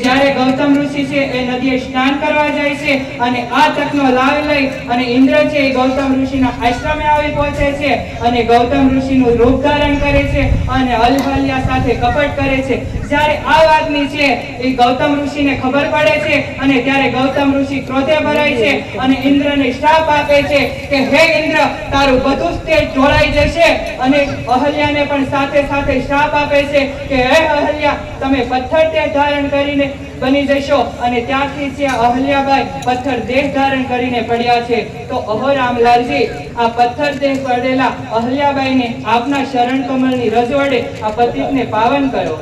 જ્યારે ગૌતમ ઋષિ છે એ નદીએ સ્નાન કરવા જાય છે અને આ તકનો લાભ લઈ અને ઇન્દ્ર છે એ ગૌતમ ઋષિના આશ્રમે આવી પહોંચે છે અને ગૌતમ ઋષિનું રૂપ ધારણ કરે છે અને અહલ્યા સાથે કપટ કરે છે। જ્યારે આ વાતની છે એ ગૌતમ ઋષિને ખબર પડે છે અને ત્યારે ગૌતમ ઋષિ ક્રોધે ભરાય છે અને ઇન્દ્રને શ્રાપ આપે છે કે હે ઇન્દ્ર, તારું બધું જ તેજ ઢોળાઈ જશે અને અહલ્યાને પણ સાથે સાથે શ્રાપ આપે છે કે હે અહલ્યા, તમે પથ્થર તેજ ધારણ કરીને બની જશો અને ત્યાંથી છે અહલ્યાબાઈ પથ્થર દેહ ધારણ કરીને પડ્યા છે। તો અહો રામલાલજી, આ પથ્થર દેહ પડેલા અહલ્યાબાઈને આપના શરણ કમળની રજ વડે આ પતિતને પાવન કરો।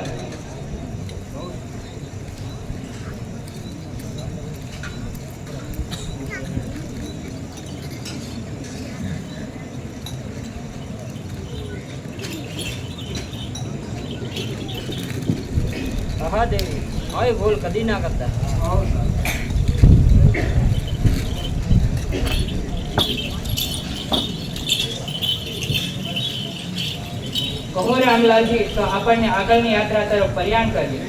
દેવી હવે ભૂલ કદી ના કરતા। કહો રામલાલજી, તો આપણને આગળની યાત્રા તરફ પ્રયાણ કરીએ।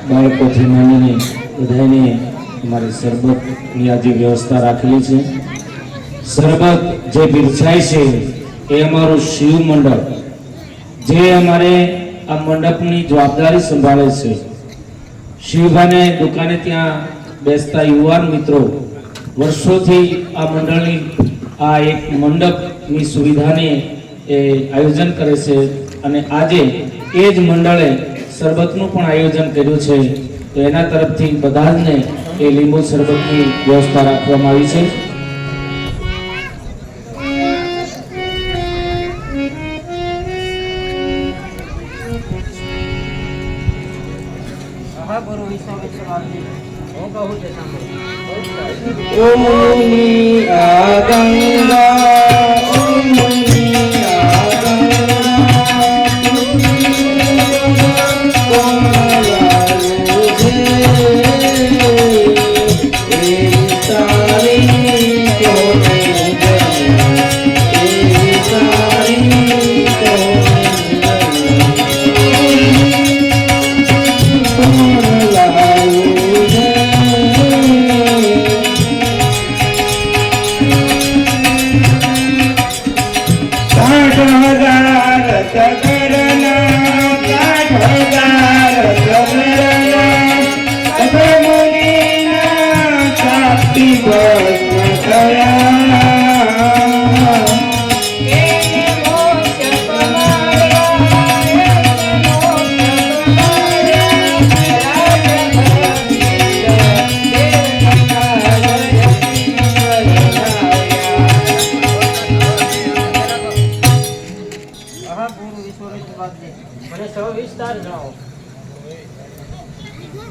બાળકોથી માંડીને બધાને અમારી શરબતની આજે વ્યવસ્થા રાખેલી છે। શરબત જે પીરસાય છે એ અમારું શિવ મંડળ જે અમારે આ મંડપની જવાબદારી સંભાળે છે। શિવભાઈને દુકાને ત્યાં બેસતા યુવાન મિત્રો વર્ષોથી આ મંડળની આ એક મંડપની સુવિધાને એ આયોજન કરે છે અને આજે એ જ મંડળે શરબતનું પણ આયોજન કર્યું છે। તો એના તરફથી બધા જ ને એ લીંબુ શરબતની વ્યવસ્થા રાખવામાં આવી છે।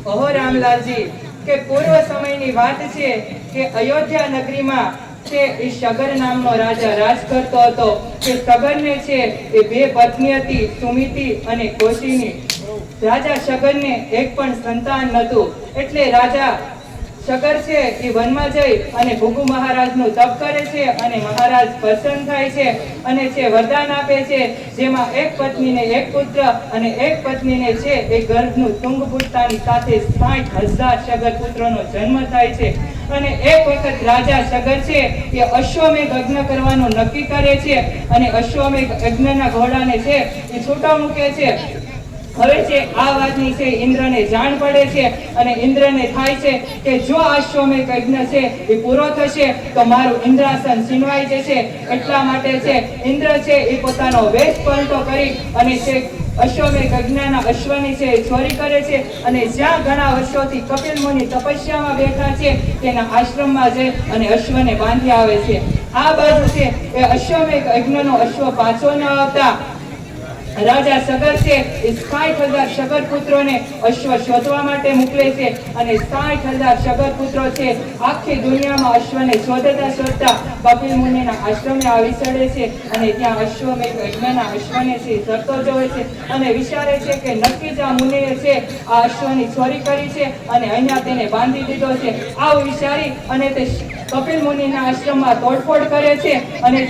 અહો રામલાલજી, કે પૂર્વ સમયની વાત છે કે અયોધ્યા નગરીમાં છે એ સગર નામનો રાજા રાજ કરતો હતો। કે સગરને છે એ બે પત્ની હતી, સુમિતિ અને કૌશિની। રાજા સગરને એક પણ સંતાન નહોતું, એટલે રાજા સગર છે એ વનમાં જઈ અને ભૃગુ મહારાજનું તપ કરે છે અને મહારાજ પ્રસન્ન થાય છે અને છે વરદાન આપે છે, જેમાં એક પત્નીને એક પુત્ર અને એક પત્નીને છે એ ગર્ભનું તુંગ પુત્રની સાથે 60,000 સગર પુત્રોનો જન્મ થાય છે। અને એક વખત રાજા સગર છે એ અશ્વમેઘ યજ્ઞ કરવાનું નક્કી કરે છે અને અશ્વમેઘ યજ્ઞના ઘોડાને છે એ છૂટો મૂકે છે। હવે છે આ વાતની છે ઇન્દ્રને જાણ પડે છે અને ઇન્દ્રને થાય છે કે જો આ અશ્વમેઘ યજ્ઞ છે એ પૂરો થશે તો મારું ઇન્દ્રાસન છીનવાઈ જશે। એટલા માટે છે ઇન્દ્ર છે એ પોતાનો વેશ પલટો કરી અને છે અશ્વમેઘ યજ્ઞના અશ્વની છે ચોરી કરે છે અને જ્યાં ઘણા વર્ષોથી કપિલ મુનિ તપસ્યામાં બેઠા છે તેના આશ્રમમાં જઈ અને અશ્વને બાંધી આવે છે। આ બાજુ છે એ અશ્વમેઘ યજ્ઞનો અશ્વ પાછો ન આવતા રાજા સગર છે એ 60,000 સગર પુત્રોને અશ્વ શોધવા માટે મોકલે છે અને 60,000 સગર પુત્રો છે આખી દુનિયામાં અશ્વને શોધતા કપિલ મુનિના આશ્રમે આવી ચડે છે અને ત્યાં અશ્વમેઘ યજ્ઞના અશ્વને છે ચરતો જોવે છે અને વિચારે છે કે નક્કી જ આ મુનિએ છે આ અશ્વની ચોરી કરી છે અને અહીંયા તેને બાંધી દીધો છે. આવું વિચારી અને તે કપિલ મુનિના આશ્રમમાં તોડફોડ કરે છે અને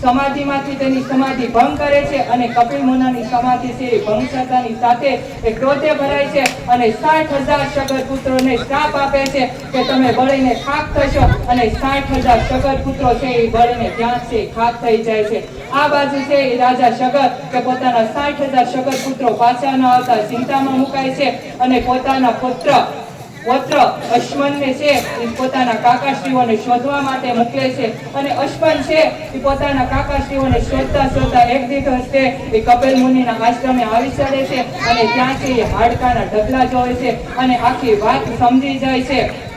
સમાધિમાંથી તેની સમાધિ ભંગ કરે છે અને કપિલ મુનિની સમાધિ છે ભંગ થતાની સાથે એ ક્રોધે ભરાય છે અને 60,000 સગર પુત્રોને શ્રાપ આપે છે કે તમે બળીને ખાક થશો અને 60,000 સગર પુત્રો છે એ બળીને ત્યાં છે ખાક થઈ જાય છે. આ બાજુ છે એ રાજા સગર કે પોતાના 60,000 સગર પુત્રો પાછા ન આવતા ચિંતામાં મુકાય છે અને પોતાના પુત્ર અશ્વનને છે એ પોતાના કાકાશ્રીઓને શોધવા માટે મોકલે છે અને અશ્વન છે એ પોતાના કાકાશ્રીઓને શોધતા એક દિવસ છે એ કપિલ મુનિના આશ્રમે આવી ચડે છે અને ત્યાં છે એ હાડકાના ઢગલા જોવે છે અને આખી વાત સમજી જાય છે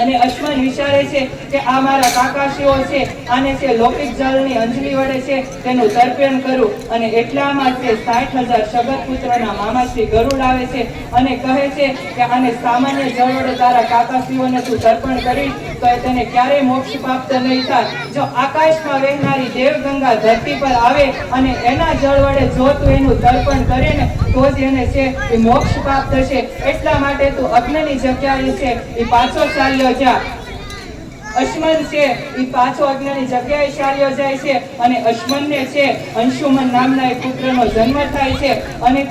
અને અશ્વન વિચારે છે કે આ મારા કાકાશ્રીઓ છે આને છે લૌકિક જળની અંજલિ વડે છે તેનું તર્પણ કરું અને એટલામાં છે 60,000 સગર પુત્રોના મામા શ્રી ગરુડ આવે છે અને કહે છે કે આને સામાન્ય જળ વડે તારા કાકાશ્રીઓને તું તર્પણ કરીશ તો તેને ક્યારેય મોક્ષ પ્રાપ્ત નહીં થાય. જો આકાશમાં વહેનારી દેવગંગા ધરતી પર આવે અને એના જળ વડે જો તું એનું તર્પણ કરે ને તો જ એને છે એ મોક્ષ પ્રાપ્ત થશે. એટલા માટે તું અગ્નિની જગ્યાએ છે એ પાછો ચાલ્યો જા. અશ્વન છે એ પાછો અગ્નિની જગ્યાએ ચાલ્યો જાય છે અને અશ્વનને છે અંશુમન નામના એક પુત્રનો જન્મ થાય છે અને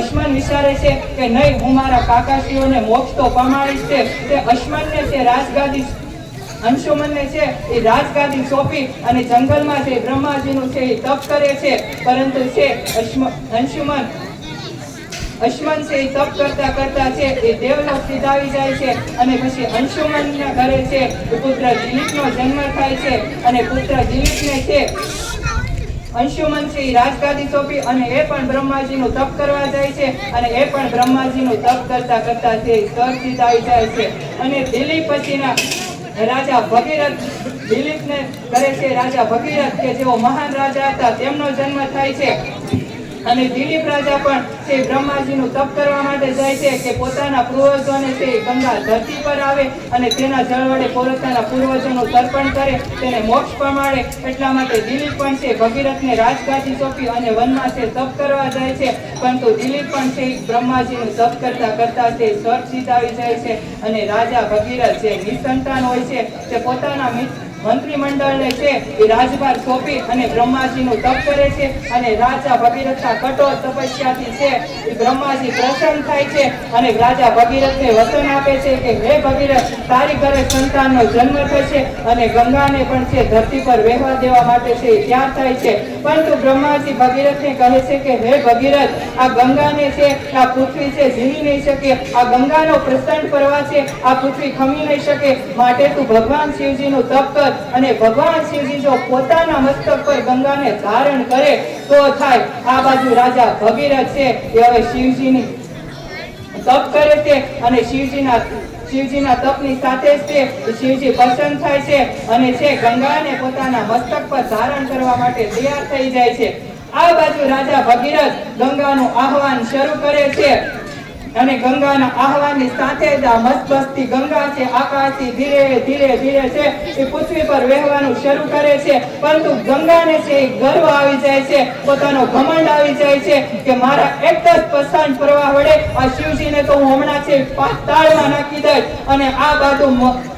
અશ્વન વિચારે છે કે નહીં હું મારા કાકાશ્રીઓને મોક્ષ તો પમાડીશ છે. તે અશ્વનને છે રાજગાદી અંશુમનને છે એ રાજગાદી સોંપી અને જંગલમાં છે બ્રહ્માજીનું છે એ તપ કરે છે. પરંતુ છે અશ્વન છે એ તપ કરતા છે એ દેવલોક સીધાવી જાય છે અને પછી અંશુમનના ઘરે છે એ પુત્ર દિલીપનો જન્મ થાય છે અને પુત્ર દિલીપને છે અંશુમન છે એ રાજગાદી સોંપી અને એ પણ બ્રહ્માજીનું તપ કરવા જાય છે અને એ પણ બ્રહ્માજીનું તપ કરતા છે સ્વર્ગ સીધાવી જાય છે. અને દિલીપ પછીના રાજા ભગીરથ દિલીપને કરે છે રાજા ભગીરથ કે જેઓ મહાન રાજા હતા તેમનો જન્મ થાય છે અને દિલીપ રાજા પણ તે બ્રહ્માજીનું તપ કરવા માટે જાય છે કે પોતાના પૂર્વજોને તે ગંગા ધરતી પર આવે અને તેના જળ વડે પોતાના પૂર્વજોનું તર્પણ કરે તેને મોક્ષ પમાડે. એટલા માટે દિલીપ પણ છે ભગીરથને રાજગાદી સોંપી અને વનમાં છે તપ કરવા જાય છે. પરંતુ દિલીપ પણ છે બ્રહ્માજીનું તપ કરતા છે સ્વર્ગ સીધાવી જાય છે અને રાજા ભગીરથ જે નિસંતાન હોય છે તે પોતાના મંત્રીમંડળને છે એ રાજભાર સોંપી અને બ્રહ્માજીનું તપ કરે છે અને રાજા ભગીરથના કઠોર તપસ્યાથી છે એ બ્રહ્માજી પ્રસન્ન થાય છે અને રાજા ભગીરથને વચન આપે છે કે હે ભગીરથ તારી ઘરે સંતાનનો જન્મ થશે અને ગંગાને પણ છે ધરતી પર વહેવા દેવા માટે છે તૈયાર થાય છે. પરંતુ બ્રહ્માજી ભગીરથને કહે છે કે હે ભગીરથ આ ગંગાને છે આ પૃથ્વી છે ઝીલી નહીં શકે. આ ગંગાનો પ્રસન્ન પ્રવાહ છે આ પૃથ્વી ખમી નહીં શકે. માટે તું ભગવાન શિવજીનું તપ કર અને ભગવાન શિવજી જો પોતાના મસ્તક પર ગંગાને ધારણ કરે તો થાય. આ બાજુ રાજા ભગીરથ છે એ હવે શિવજીની તપ કરે છે અને શિવજીના તપની સાથે જ તે શિવજી પ્રસન્ન થાય છે અને છે ગંગાને પોતાના મસ્તક પર ધારણ કરવા માટે તૈયાર થઈ જાય છે. આ બાજુ રાજા ભગીરથ ગંગાનું આહવાન શરૂ કરે છે અને ગંગાના આહવાનની સાથે જ આ મસ્તબસ્તી ગંગા છે આકાશથી ધીરે ધીરે છે એ પૃથ્વી પર વહેવાનું શરૂ કરે છે. પરંતુ ગંગાને છે ગર્વ આવી જાય છે, પોતાનો ઘમંડ આવી જાય છે કે મારા એક જ પસાન પ્રવાહ વડે આ શિવજીને તો હું હમણાં છે પાતાળમાં નાખી દઈશ. અને આ બાજુ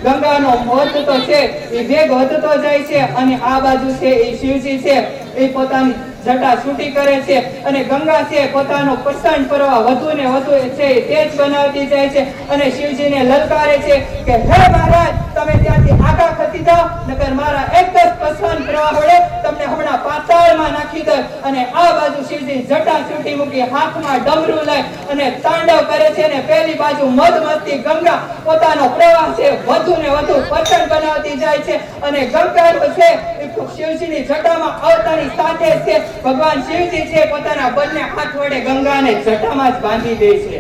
ગંગાનો વધતો છે એ વેગ વધતો જાય છે અને આ બાજુ છે એ શિવજી છે એ પોતાની જટા છૂટી કરે છે અને ગંગા છે પોતાનો પ્રસન્ન પ્રવાહ વધુ ને વધુ છે તેજ બનાવતી જાય છે અને શિવજીને લલકારે છે કે હે મહારાજ તમે ત્યાંથી આગા ખસી જાઓ નકર મારા એક જ પ્રસન્ન પ્રવાહ વડે તમને હમણાં પાતાળમાં નાખી દે. અને આ બાજુ શિવજી જટા છૂટી મૂકી હાથમાં ડમરું લઈ અને તાંડવ કરે છે અને પેલી બાજુ મધમસ્તી ગંગા પોતાનો પ્રવાહ છે વધુ ને વધુ પ્રસન્ન બનાવતી જાય છે અને ગંગાનો છે શિવજીની જટામાં આવતાની સાથે છે ભગવાન શિવજી છે પોતાના બંને હાથ વડે ગંગાને જટામાં જ બાંધી દે છે.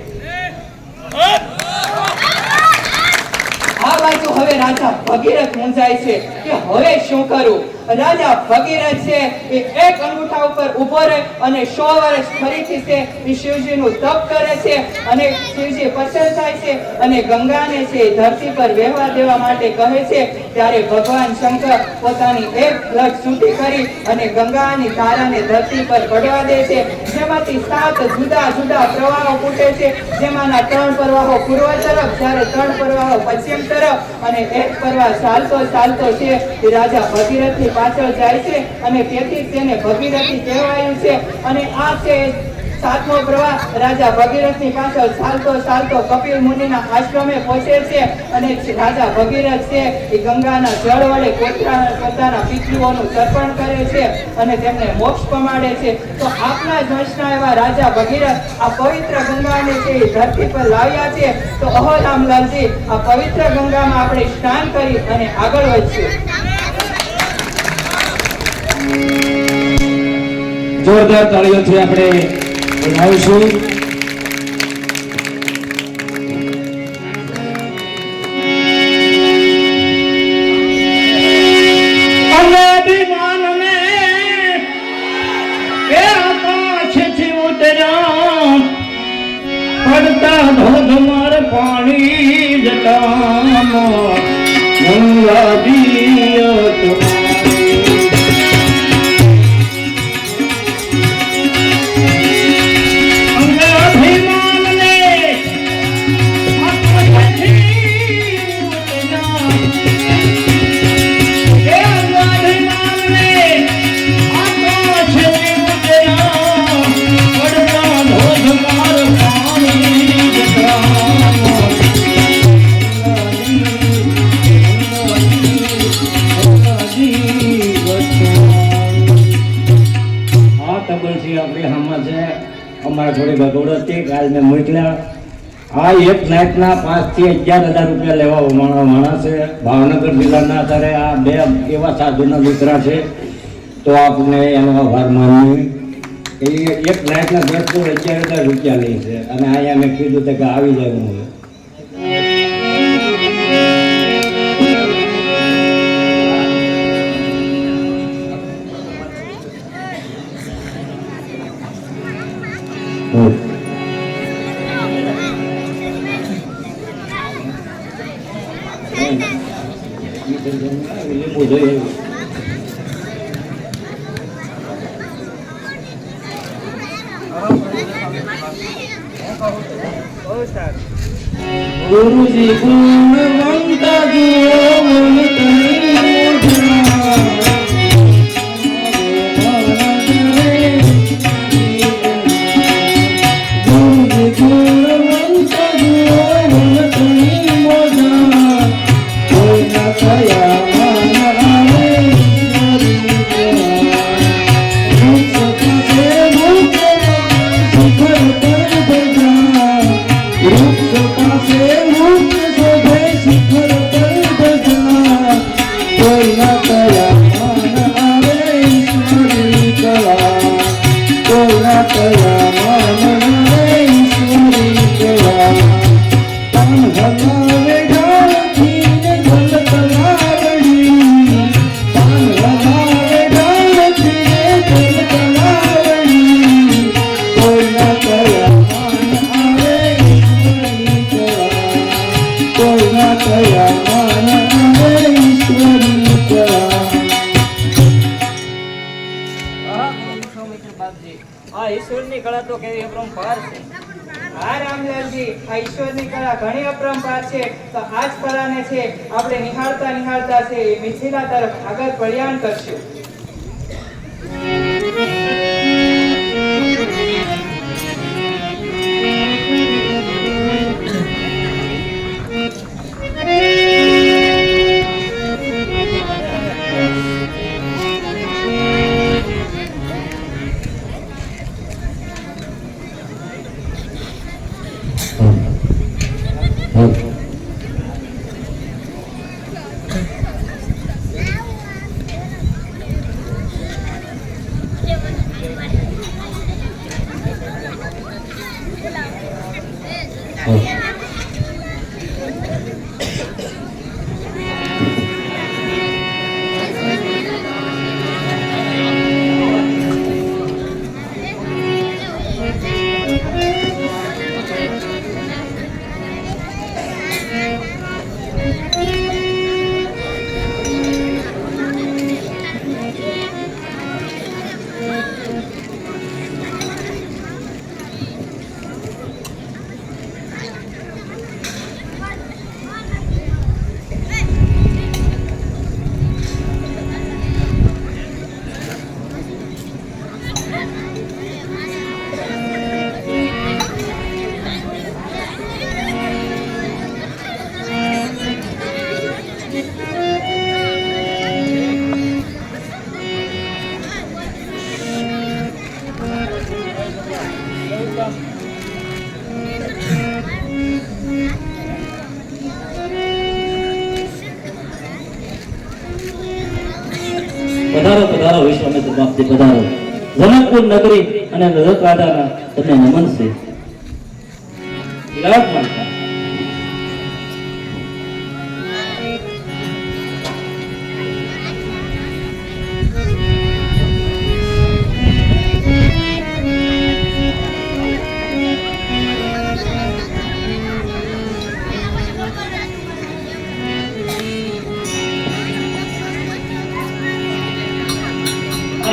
આ બાજુ હવે રાજા ભગીરથ મૂંઝાય છે કે હવે શું કરું. રાજા ભગીરથ છે એ એક અંગૂઠા ઉપર ઊભો રહે અને 100 વર્ષ ફરીથી છે એ શિવજીનું તપ કરે છે અને શિવજી પ્રસન્ન થાય છે અને ગંગાને છે એ ધરતી પર વહેવા દેવા માટે કહે છે. ત્યારે ભગવાન શંકર પોતાની એક લટ છૂટી કરી અને ગંગાની ધારાને ધરતી પર પડવા દે છે, જેમાંથી 7 જુદા જુદા પ્રવાહો ફૂટે છે, જેમાંના 3 પ્રવાહો પૂર્વ તરફ, જ્યારે 3 પ્રવાહો પશ્ચિમ તરફ અને એક પ્રવાહ ચાલતો ચાલતો છે એ રાજા ભગીરથની પાછળ જાય છે અને તેથી તેને ભગીરથી કહેવાયું છે. અને આ છે 7મો પ્રવાહ રાજા ભગીરથની પાછળ ચાલતો ચાલતો કપિલ મુનિના આશ્રમે પહોંચે છે અને રાજા ભગીરથ છે એ ગંગાના જળ વડે પોતાના પિતૃઓનું તર્પણ કરે છે અને તેમને મોક્ષ પમાડે છે. તો આપના જ વંશના એવા રાજા ભગીરથ આ પવિત્ર ગંગાને છે એ ધરતી પર લાવ્યા છે. તો અહો રામલાલજી, આ પવિત્ર ગંગામાં આપણે સ્નાન કરી અને આગળ વધશું. જોરદાર તાળીઓથી આપણે વધાવીશું. અભિમાનને એ આકાશથી ઉતર્યા પડતા ધોધમાર પાણી જટામાં ગંગાજી અમારા થોડી ભગવડ હતી કાલ મેં મોકલ્યા. આ એક નાઇટના 5 થી 11,000 રૂપિયા લેવા માણસ છે. ભાવનગર જિલ્લાના અત્યારે આ 2 એવા સાધુના દીકરા છે. તો આપણે એનો આભાર માનીએ. એ એક નાઇટના 10 થી 11,000 રૂપિયા લે છે અને અહીંયા મેં કીધું કે આવી જાય હું. ગુરુજી ગુણવંત આ ઈશ્વરની કળા તો કેવી અપરંપાર છે. હા રામલાલજી, આ ઈશ્વરની કળા ઘણી અપરંપાર છે. તો આ જ કળાને છે આપણે નિહાળતા નિહાળતા છે એ મિથિલા તરફ આગળ પ્રયાણ કરશું. પધારો પધારો વિશ્વામિત્ર બાપજી પધારો. જનકપુર નગરી અને રજત રાજાના તમને નમન છે. બિરાજમાન થાઓ.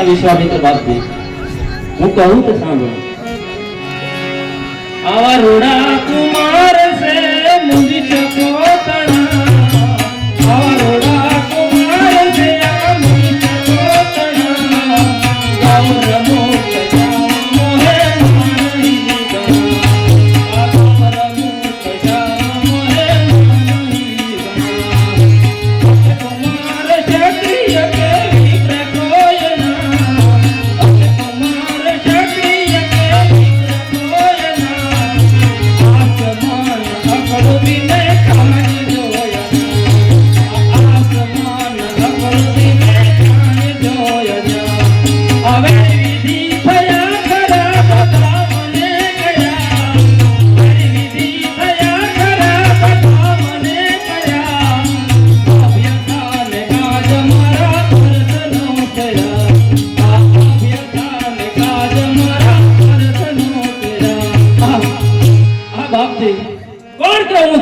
વિશ્વામિત્ર બાપજી હું કહું તો સાંભળો. આવા રોડા કુમાર સે મુંજી ચકો તણા, આવા રોડા કુમાર સે મુંજી ચકો તણા, ગાવ રમો કજા મોહે માની ગણા, ગાવ રમો કજા મોહે માની ગણા, કુમાર ક્ષત્રિય કે વિપ્ર કોયના,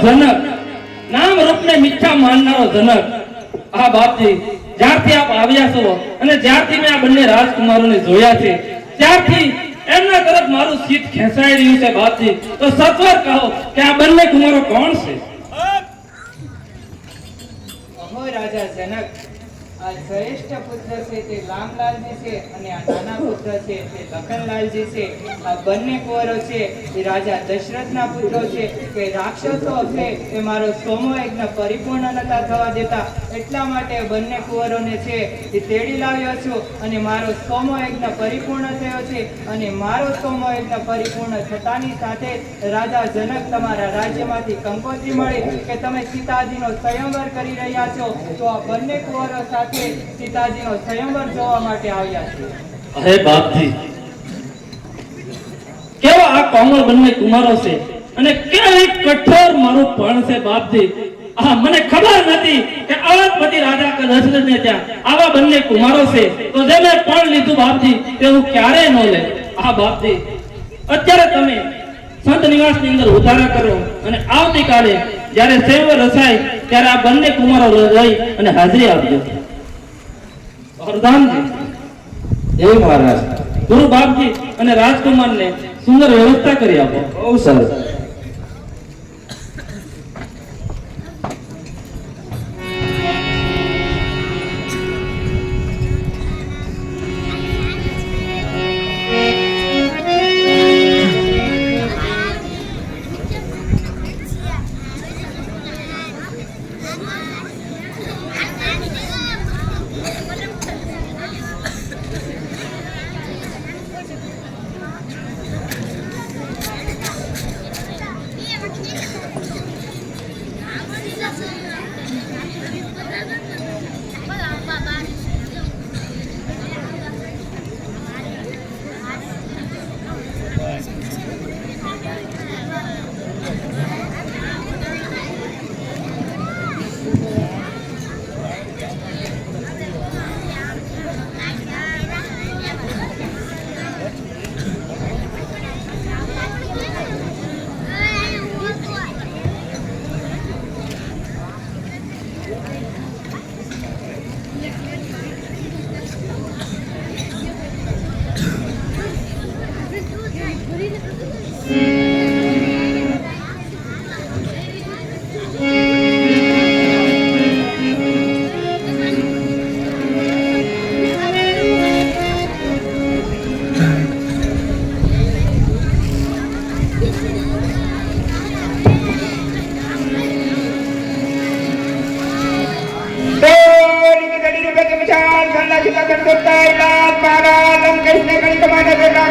જનક નામ રૂપને મીઠા માનનારો જનક. આ બાપજી જ્યારથી આપ આવ્યા છો અને જ્યારથી મેં આ બંને રાજકુમારોને જોયા છે ત્યારથી એમના તરફ મારું ચિત્ત ખેંચાઈ રહ્યું છે બાપજી. તો સત્વર કહો કે આ બંને કુમારો કોણ છે? અહો રાજા જનક, આ શ્રેષ્ઠ પુત્ર છે તે રામલાલજી છે અને આ નાના પુત્ર છે તે લખનલાલજી છે. આ બંને કુંવરો છે એ રાજા દશરથના પુત્રો છે. કે રાક્ષસો છે એ મારો સોમો યજ્ઞ પરિપૂર્ણ નતા થવા દેતા, એટલા માટે બંને કુંવરોને છે એ તેડી લાવ્યો છું અને મારો સોમો યજ્ઞ પરિપૂર્ણ થયો છે. અને મારો સોમો યજ્ઞ પરિપૂર્ણ થતાની સાથે રાજા જનક તમારા રાજ્યમાંથી કંકોત્રી મળી કે તમે સીતાજીનો સ્વયંવર કરી રહ્યા છો. તો આ બંને કુંવરો સાથે સીતાજીનો સ્વયંવર જોવા માટે આવ્યા છે. અરે બાપજી કેવા આ કોમળ બંને કુમારો છે અને કેવી કઠોર મારું પણ છે બાપજી. આ મને ખબર નથી કે અવધપતિ રાજા દશરથને ત્યાં આવા બંને કુમારો છે. તો જે મેં પણ લીધું બાપજી તે હું ક્યારેય ન લે. આ બાપજી અત્યારે તમે સંત નિવાસની અંદર ઉતારા કરો અને આવતીકાલે જ્યારે સેવ રસાય ત્યારે આ બંને કુમારો લઈ અને હાજરી આપજો. વરદાનજી જય મહારાજ. ગુરુ બાપજી અને રાજકુમારને સુંદર વ્યવસ્થા કરી આપો. બહુ સરસ. Kailan para lang kayo na kayo kumain na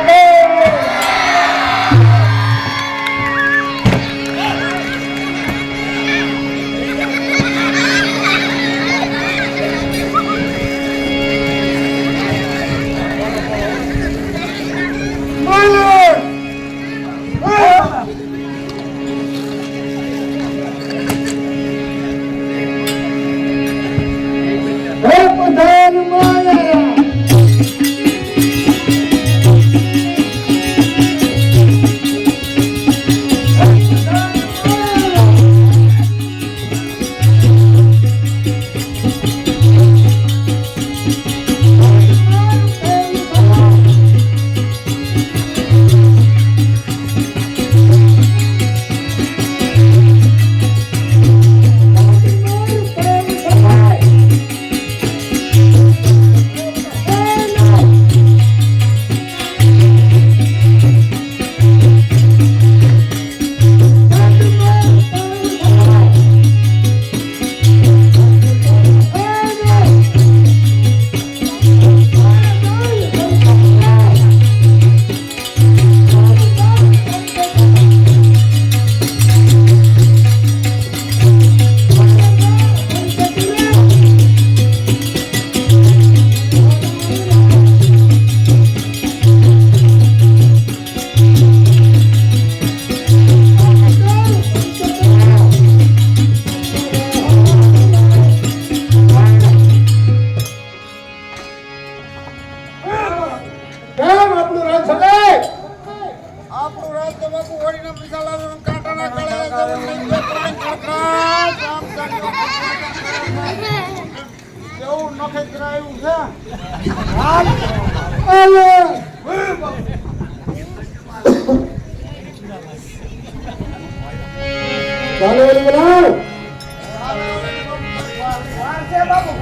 ઓળીને મસાલા કાંટાના એવું નખે કરાયું છે ચાલો બોલાવ બાપુ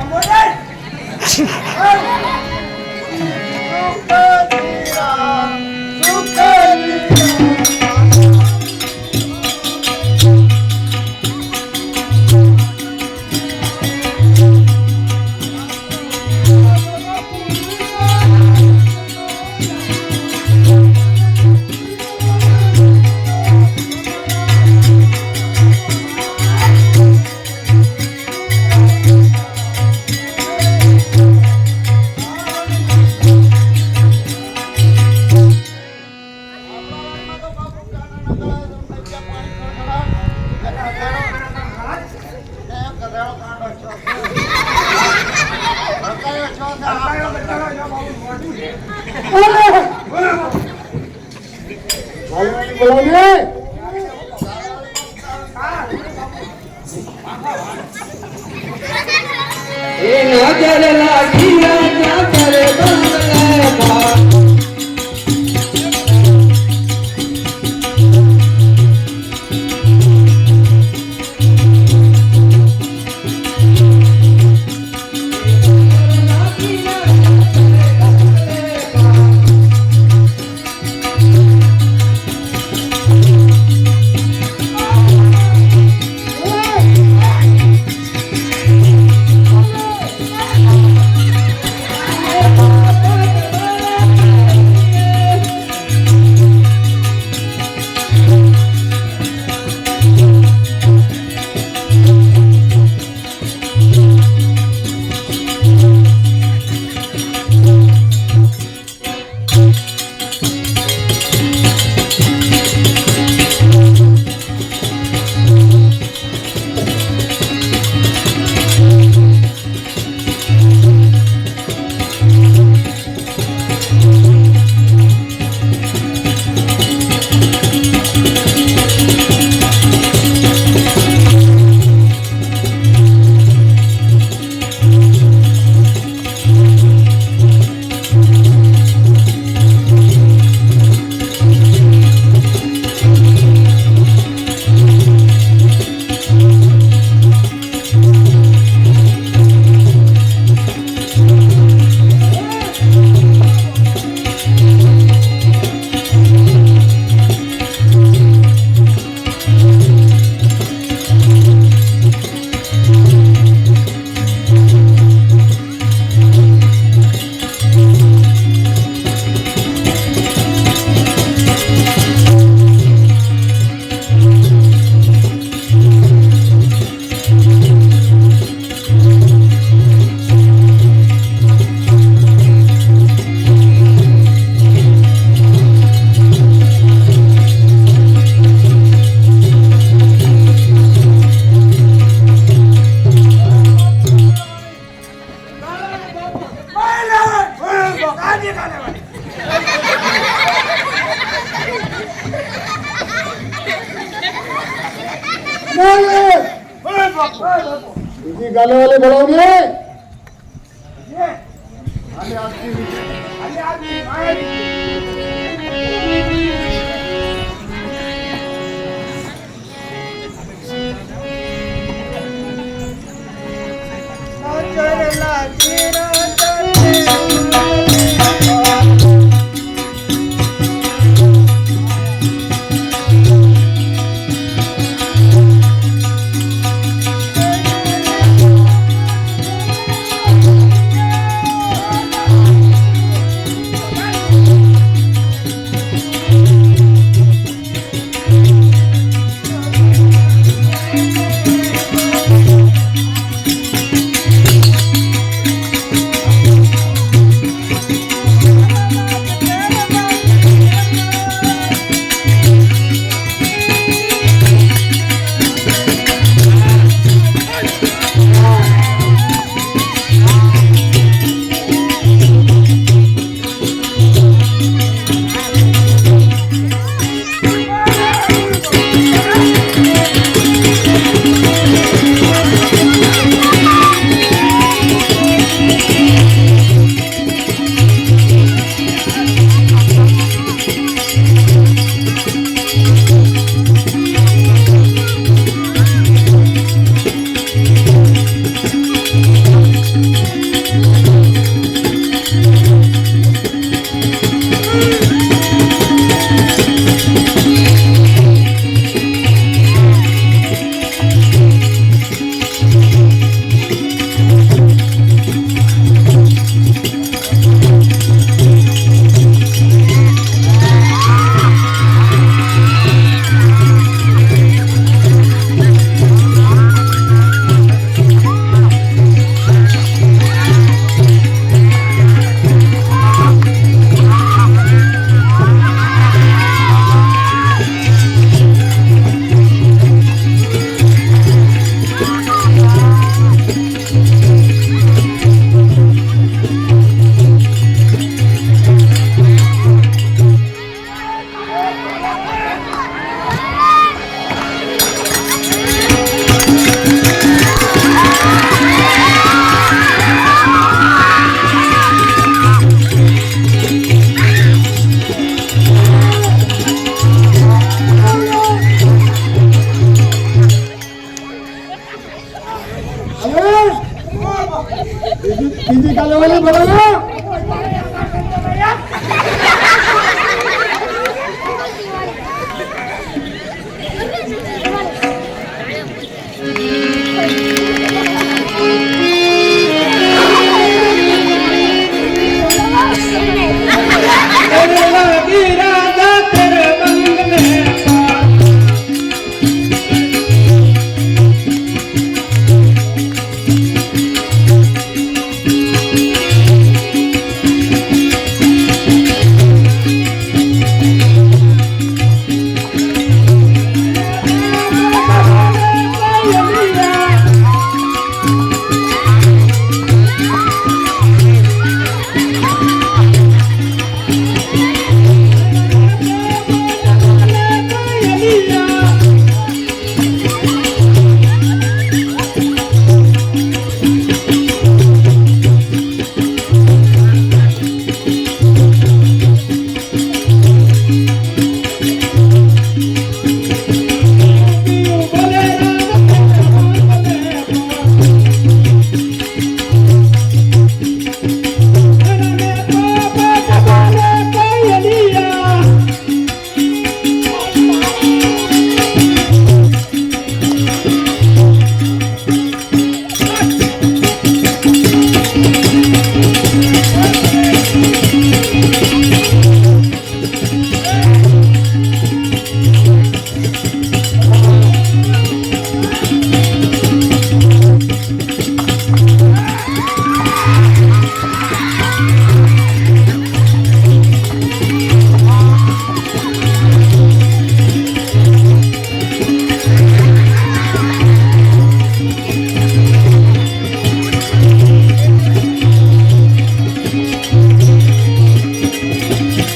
બીજી ગાલે વાલે બોલાવજે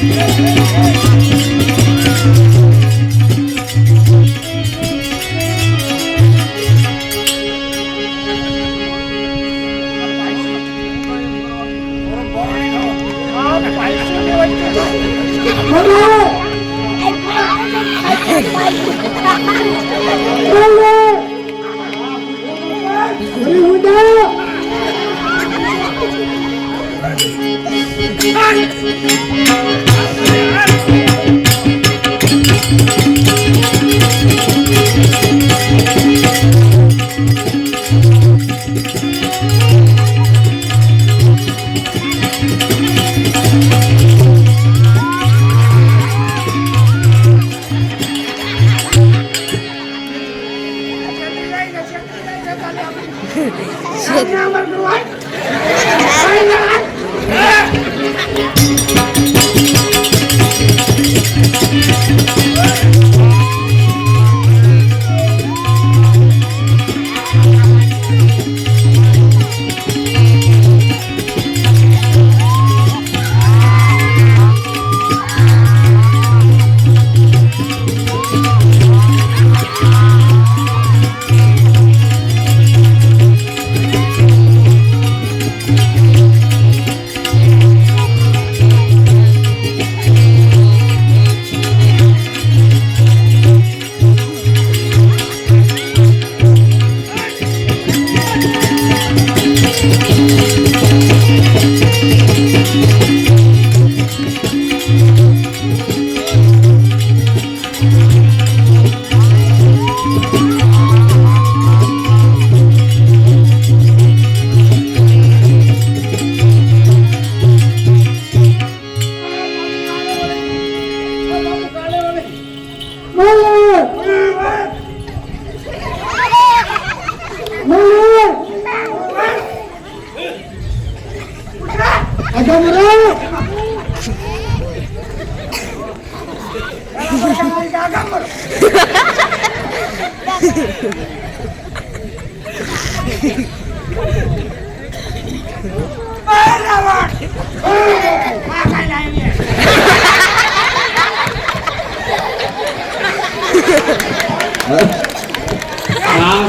આ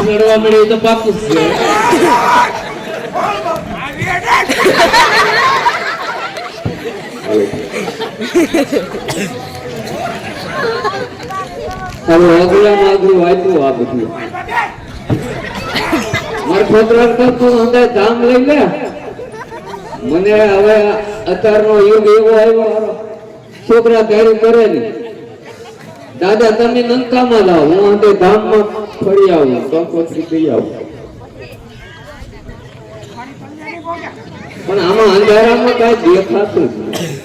લડવા મળે તો પાકું છે. હવે અગલા માગું વાંચ્યું આ બધું મારા છોકરા કરતું અંદર કામ લઈ લે. મને હવે અત્યારનો યુગ એવો આવ્યો છોકરા તૈયારી કરે ને દાદા તમે નંકામાં લાવો હું અંદર ગામમાં ફરી આવું કંકોત્રી કહી આવું. પણ આમાં અંધારામાં કઈ દેખાતું જ નથી.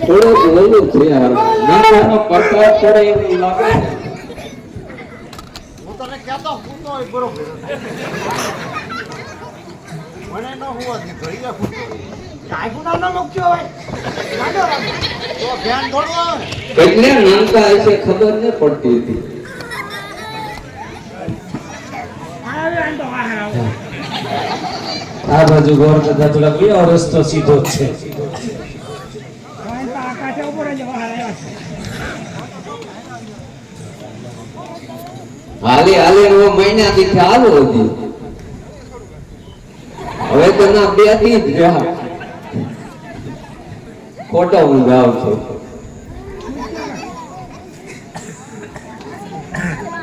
થોડુંક ઓલું છે યાર નંકાનો પ્રકાશ પડે એવું લાગે. હું તને કહેતો ફૂટો હોય બરોબર મને ન હોવા દે ઘડીએ ફૂટો કાયગુના ન મૂકજો હોય તો ધ્યાન થોડું આવે એટલે નંકા હશે ખબર ન પડતી હતી. આ બાજુ ગોર કદા થોડા કયો રસ્તો સીધો જ છે. હાલે હાલે નો મહિનાથી ચાલુ હતી. હવે તો ના બે દી જ રહ્યા. ખોટો હું જાઉં છું.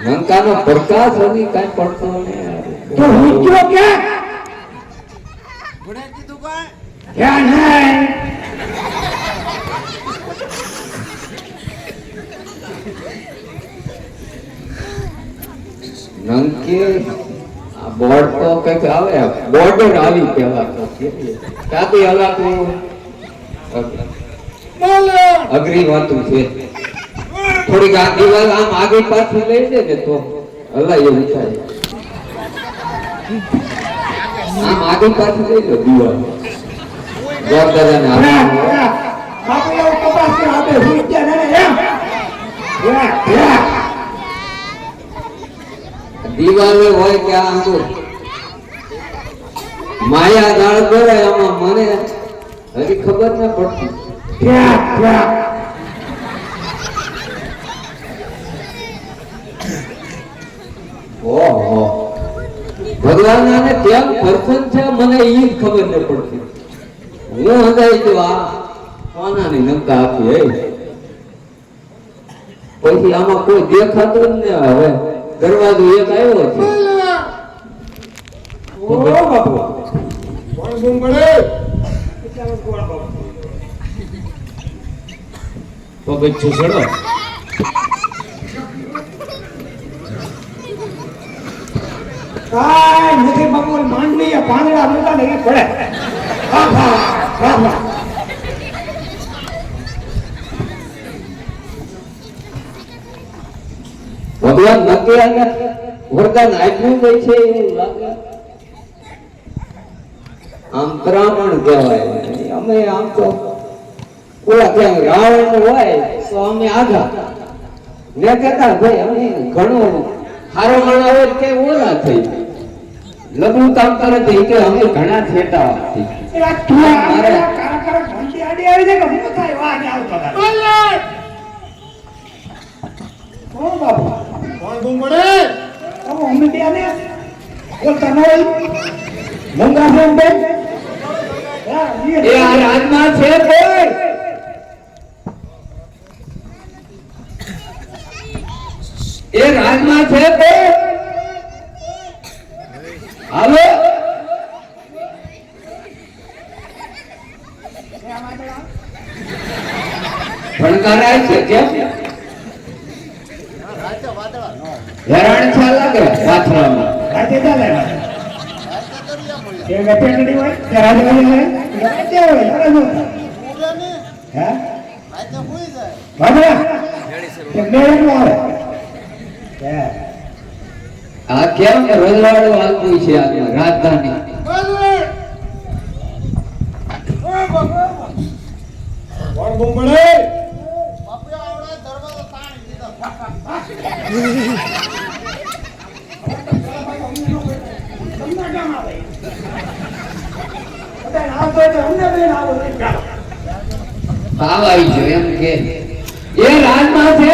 લંકાનો પ્રકાશ હજી કઈ પડતો નહીં. તો હું ક્યો કે મને કીધું કાય ધ્યાન હે નંકે આ બોર્ડ તો કઈક આવે બોર્ડર આવી કહેવાતો ક્યાંથી હલાતું અઘરી વાતું છે. થોડીક આ દિવાલ આમ આગળ પાછળ લઈ દે ને તો હલાય એવું થાય. આમ આગળ પાછળ લઈ લો દિવાલ ગોરદાદાને બાપુ એવું કપાસ કે આપણે સુઈ ગયા ને એમ દિવાલે હોય કે આમ તો માયા દાળ કરે આમાં મને હજી ખબર ન પડતી. ઓહો, ભગવાન આને કેમ પ્રસન્ન છે મને ઈ જ ખબર ન પડતી. હું હંધાઈ તો આ સોનાની નમકા આપી હે. પછી આમાં કોઈ દેખાતું જ ને. હવે દરવાજો એક આવ્યો છે. ઓ બાપુ કોણ ગુમ પડે પગથિયું ચડો. કાઈ નથી બાપુ માંડવી પાંદડા મૂકા ને પડે હા હા હા હા ભગવાન નક્કી આને વરદાન આપ્યું હોય છે એવું લાગે. આમ બ્રાહ્મણ કહેવાય. અમે આમ તો ઓલા ક્યાંક રાવણ હોય તો અમે આઘા ને કહેતા ભાઈ અમે ઘણો સારો માણસ હોય કે ઓલા થઈ લઘુ કામ કરે છે કે અમે ઘણા થેટા એલા તું મારે કારા ઘંટી આડી આવી છે કે હું થાય વાહ ને આવતો હતા ઓ બાપુ કોણ ગુમ પડે ઓ અમે બે ને બોલતા ન હોય મંગા છે બે એ આ રાજમાં છે કોઈ એ રાજમાં છે કોઈ હાલો ભણકારાય છે કેમ હેરાન છે લાગે પાથરામાં રાતે ચાલે એ ગપેટડી હોય કે રાતે હોય રાતે હોય રાતે હે રાતે હોઈ જાય બાબા કે મેળ નો આવે હે આ કેમ રજવાડું આવતું છે આ રાજધાની કોણ ગુમ પડે ભાવ આવી ગયો એમ કે એ રાજમાં છે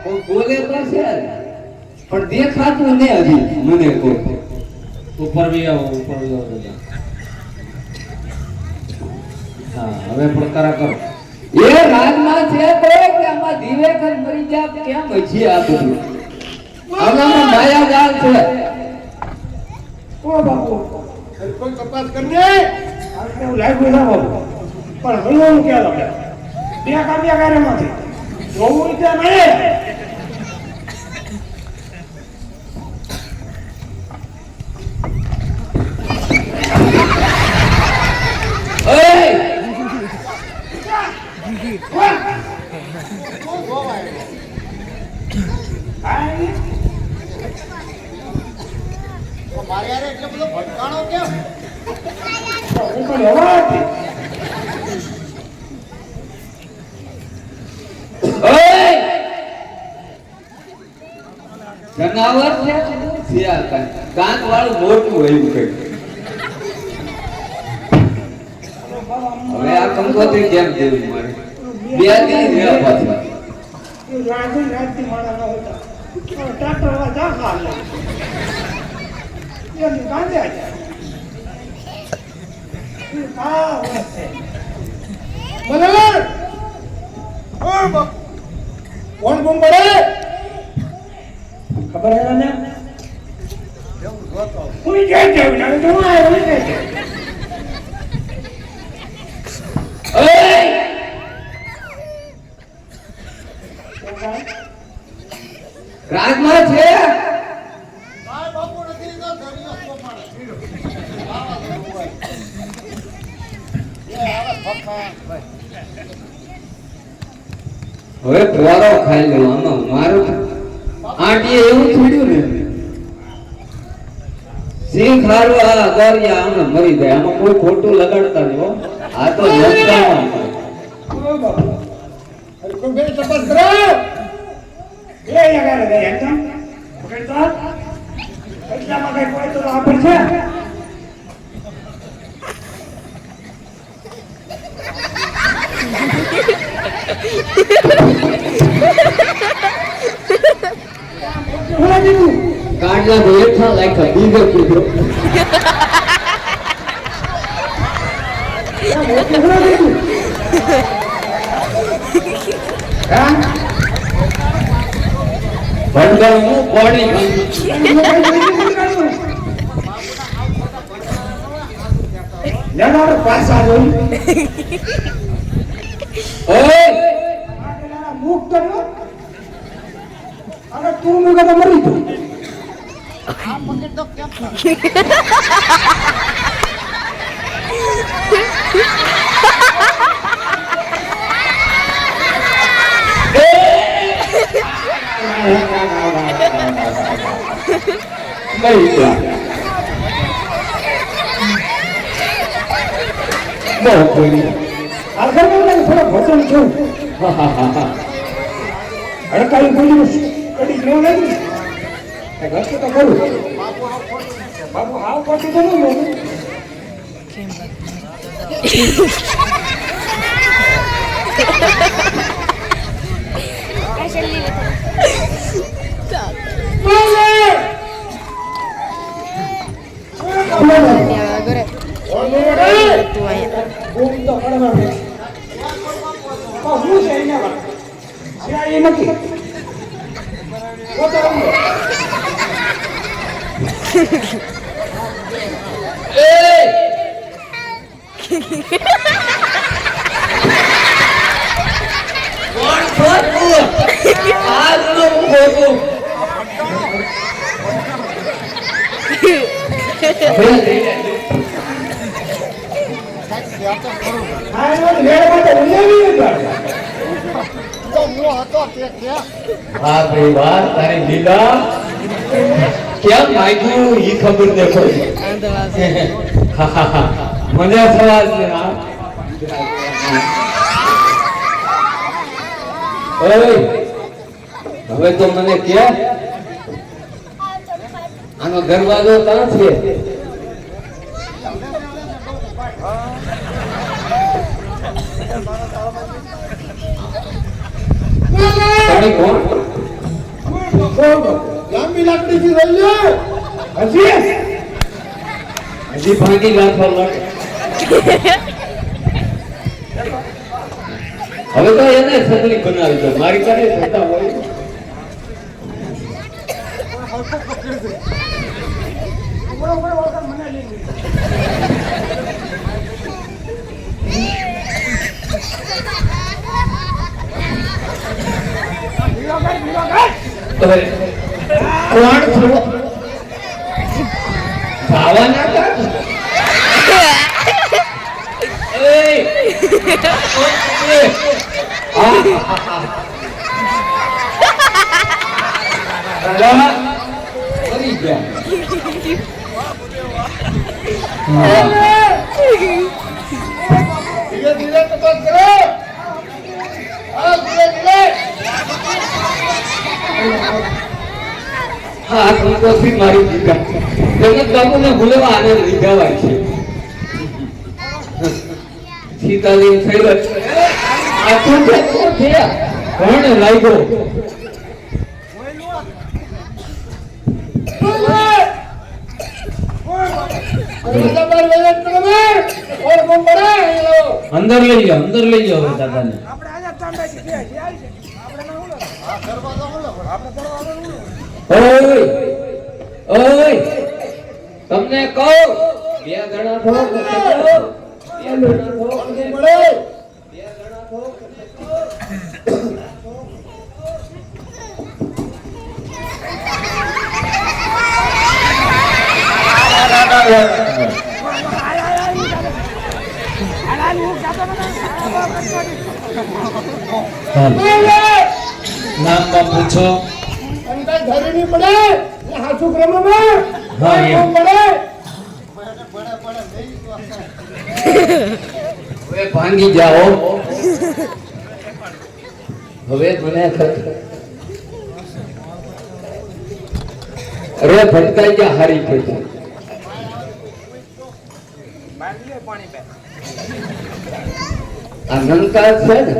કોઈ બોલે તો છે પણ દેખાતું ને હજી મને કોઈ. ઉપર બી આવો, ઉપર બી આવો દાદા. હા, હવે પડકારા કરો. એ રાજમાં છે કોઈ કે આમાં દિવેકર મરી જાય કેમ હજી આ બધું આમાં માયાજાળ છે. ઓ બાપુ કોઈ તપાસ કરને આપણે લાગ્યું ના બાપુ પણ હલવાનું ક્યાં લાગે બે કામ્યા કાર્યમાંથી જોવું ત્યાં મળે જનાવર છે છે આ કાંત વાળું મોટું હોય એવું કઈ. હવે આ કંકોત્રી કેમ દેવી મારે બે દી રહ્યા પાછા રાજુ રાજથી મારા ન હોતા ટ્રેક્ટર વાળા જા ખાલા એની બાંધ્યા છે હા વસે મનલર ઓ બાપ કોણ ગુમ પડે ખબર હે ને કોઈ કે છે ના તો આ હોય કે છે રાજમાં છે હવે પોરો ખાઈ લો આમાં મારું આંટીએ એવું છોડ્યું ને સિંહ હારું આ ગોરિયા આમને મરી જાય આમાં કોઈ ખોટું લગાડતા નહીં હો. આ તો જનતામાં ઓ બાપ અરે કોઈ બે તપાસ કરો એ યગારે દે એકદમ પકડતા પૈસામાં કઈ કોઈ તો આપે છે હું કીધું ગાડલા બેઠા લાયકા બીજો કીધો હું કીધું હા ભણવાનું કોણી યાર આપણે પાછા જોઈ ઓય મુખ કર્યો અરે તું મુકે તો મરી તું મરી ગયા બહુ કોઈ આગળ મને થોડો ભજન છું અડકાઈ બોલ્યું કડી ન લાગી ઘર તો કરું બાપુ આવ પાટી તો નહીં વાહ ભાઈ વાહ તારી લીલા કેમ લાગ્યું ઈ ખબર દેખો મને સવાલ છે ઓય હવે તો મને કે આનો દરવાજો ક્યાં છે તમે કોણ લાંબી લાકડી થી લઈ લે હજી ભાંગી નાખવા માટે હવે તો એને સગલી બનાવી દો મારી પાસે થતા હોય કોણ છો ભાવાના કા ધીરે ધીરે તપાસ કરો હા ધીરે ધીરે હા સંતોષી મારી દીકરા જગત બાપુને ભૂલેવા આને લીધા હોય છે સીતાજી થઈ આ તું છે કોણ લાગ્યો અંદર લઈ જાઓ દાદાને ઓય તમને કહું બે ગણા થો બે ગણા થો નામ બાપ પૂછો અંકલ ધરી નહીં પડે હાથું ક્રમમાં હા એમ પડે હવે ભાંગી જાઓ હવે મને અરે ભટકાઈ ગયા હારી પડી આ લંકા છે ને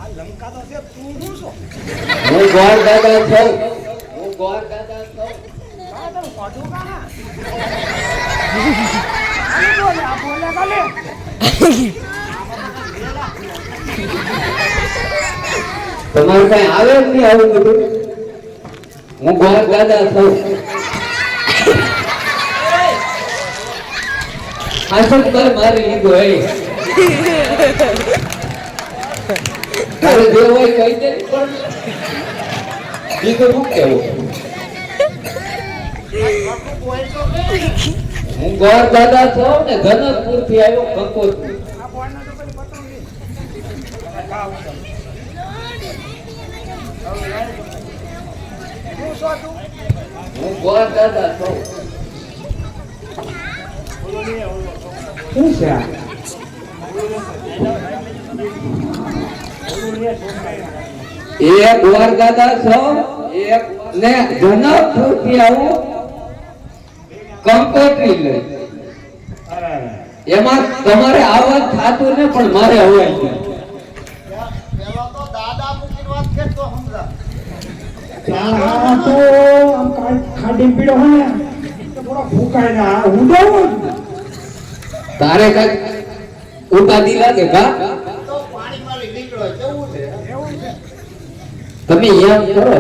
આ લંકા તો છે, તું શું છો? હું ગોળ દાદા છું. હું ગોળ દાદા છું. આ તો પાછું કાના? આ બોલે, આ બોલે કાલે. તમારે કઈ આવે જ નહીં આવું બધું. હું ગોળ દાદા છું. આશંક પર મારી લીધો એ તારે જે હોય કહી દે પણ બીજું શું કેવું. હું ગોળ દાદા છું ને ધનકપુર થી આવ્યો કંકોત્રી. આ બોલના તો પેલી પતંગ લી. ખાવ તો. શું છો તું? હું ગોળ દાદા છું. શું છે આ? એક ગોળ દાદા છું એક ને ધનકપુર થી આવું કંકોત્રી લઈ. એમાં તમારે આવાજ થાતું ને પણ મારે અવાજ નહીં. આ તો આમ ખાડી પીડો હોય ને તો થોડો ફૂંકાય ને આ ઉડાવું જ. તારે કઈ ઉપાધિ લાગે કા તમે એમ કરો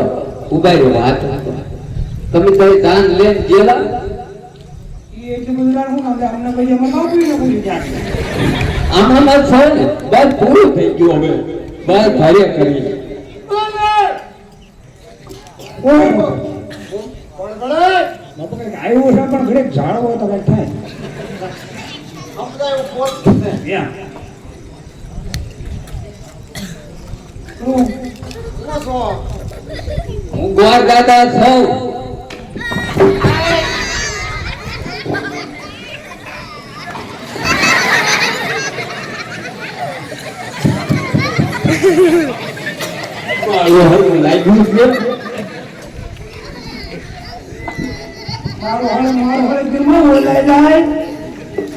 ઉભા રહ્યો હાથ તમે તો દાન લઈને ગયેલા ઈ એટલું બધું રાણ હું નામ દે અમને કહીએ મને આવતું ને પૂરી ત્યાં. આમાં છે ને બસ પૂરું થઈ ગયું હવે બસ ભારે કરી ઓય કોણ ગળે બાપુ કઈક આવ્યું છે પણ ઘડીક ઝાડવો હોય તો કઈક થાય. ત્યાં. હું ગોળ દાદા છું. લાગ્યું છે મારું હળ ગીરમાં ઓલાઈ જાય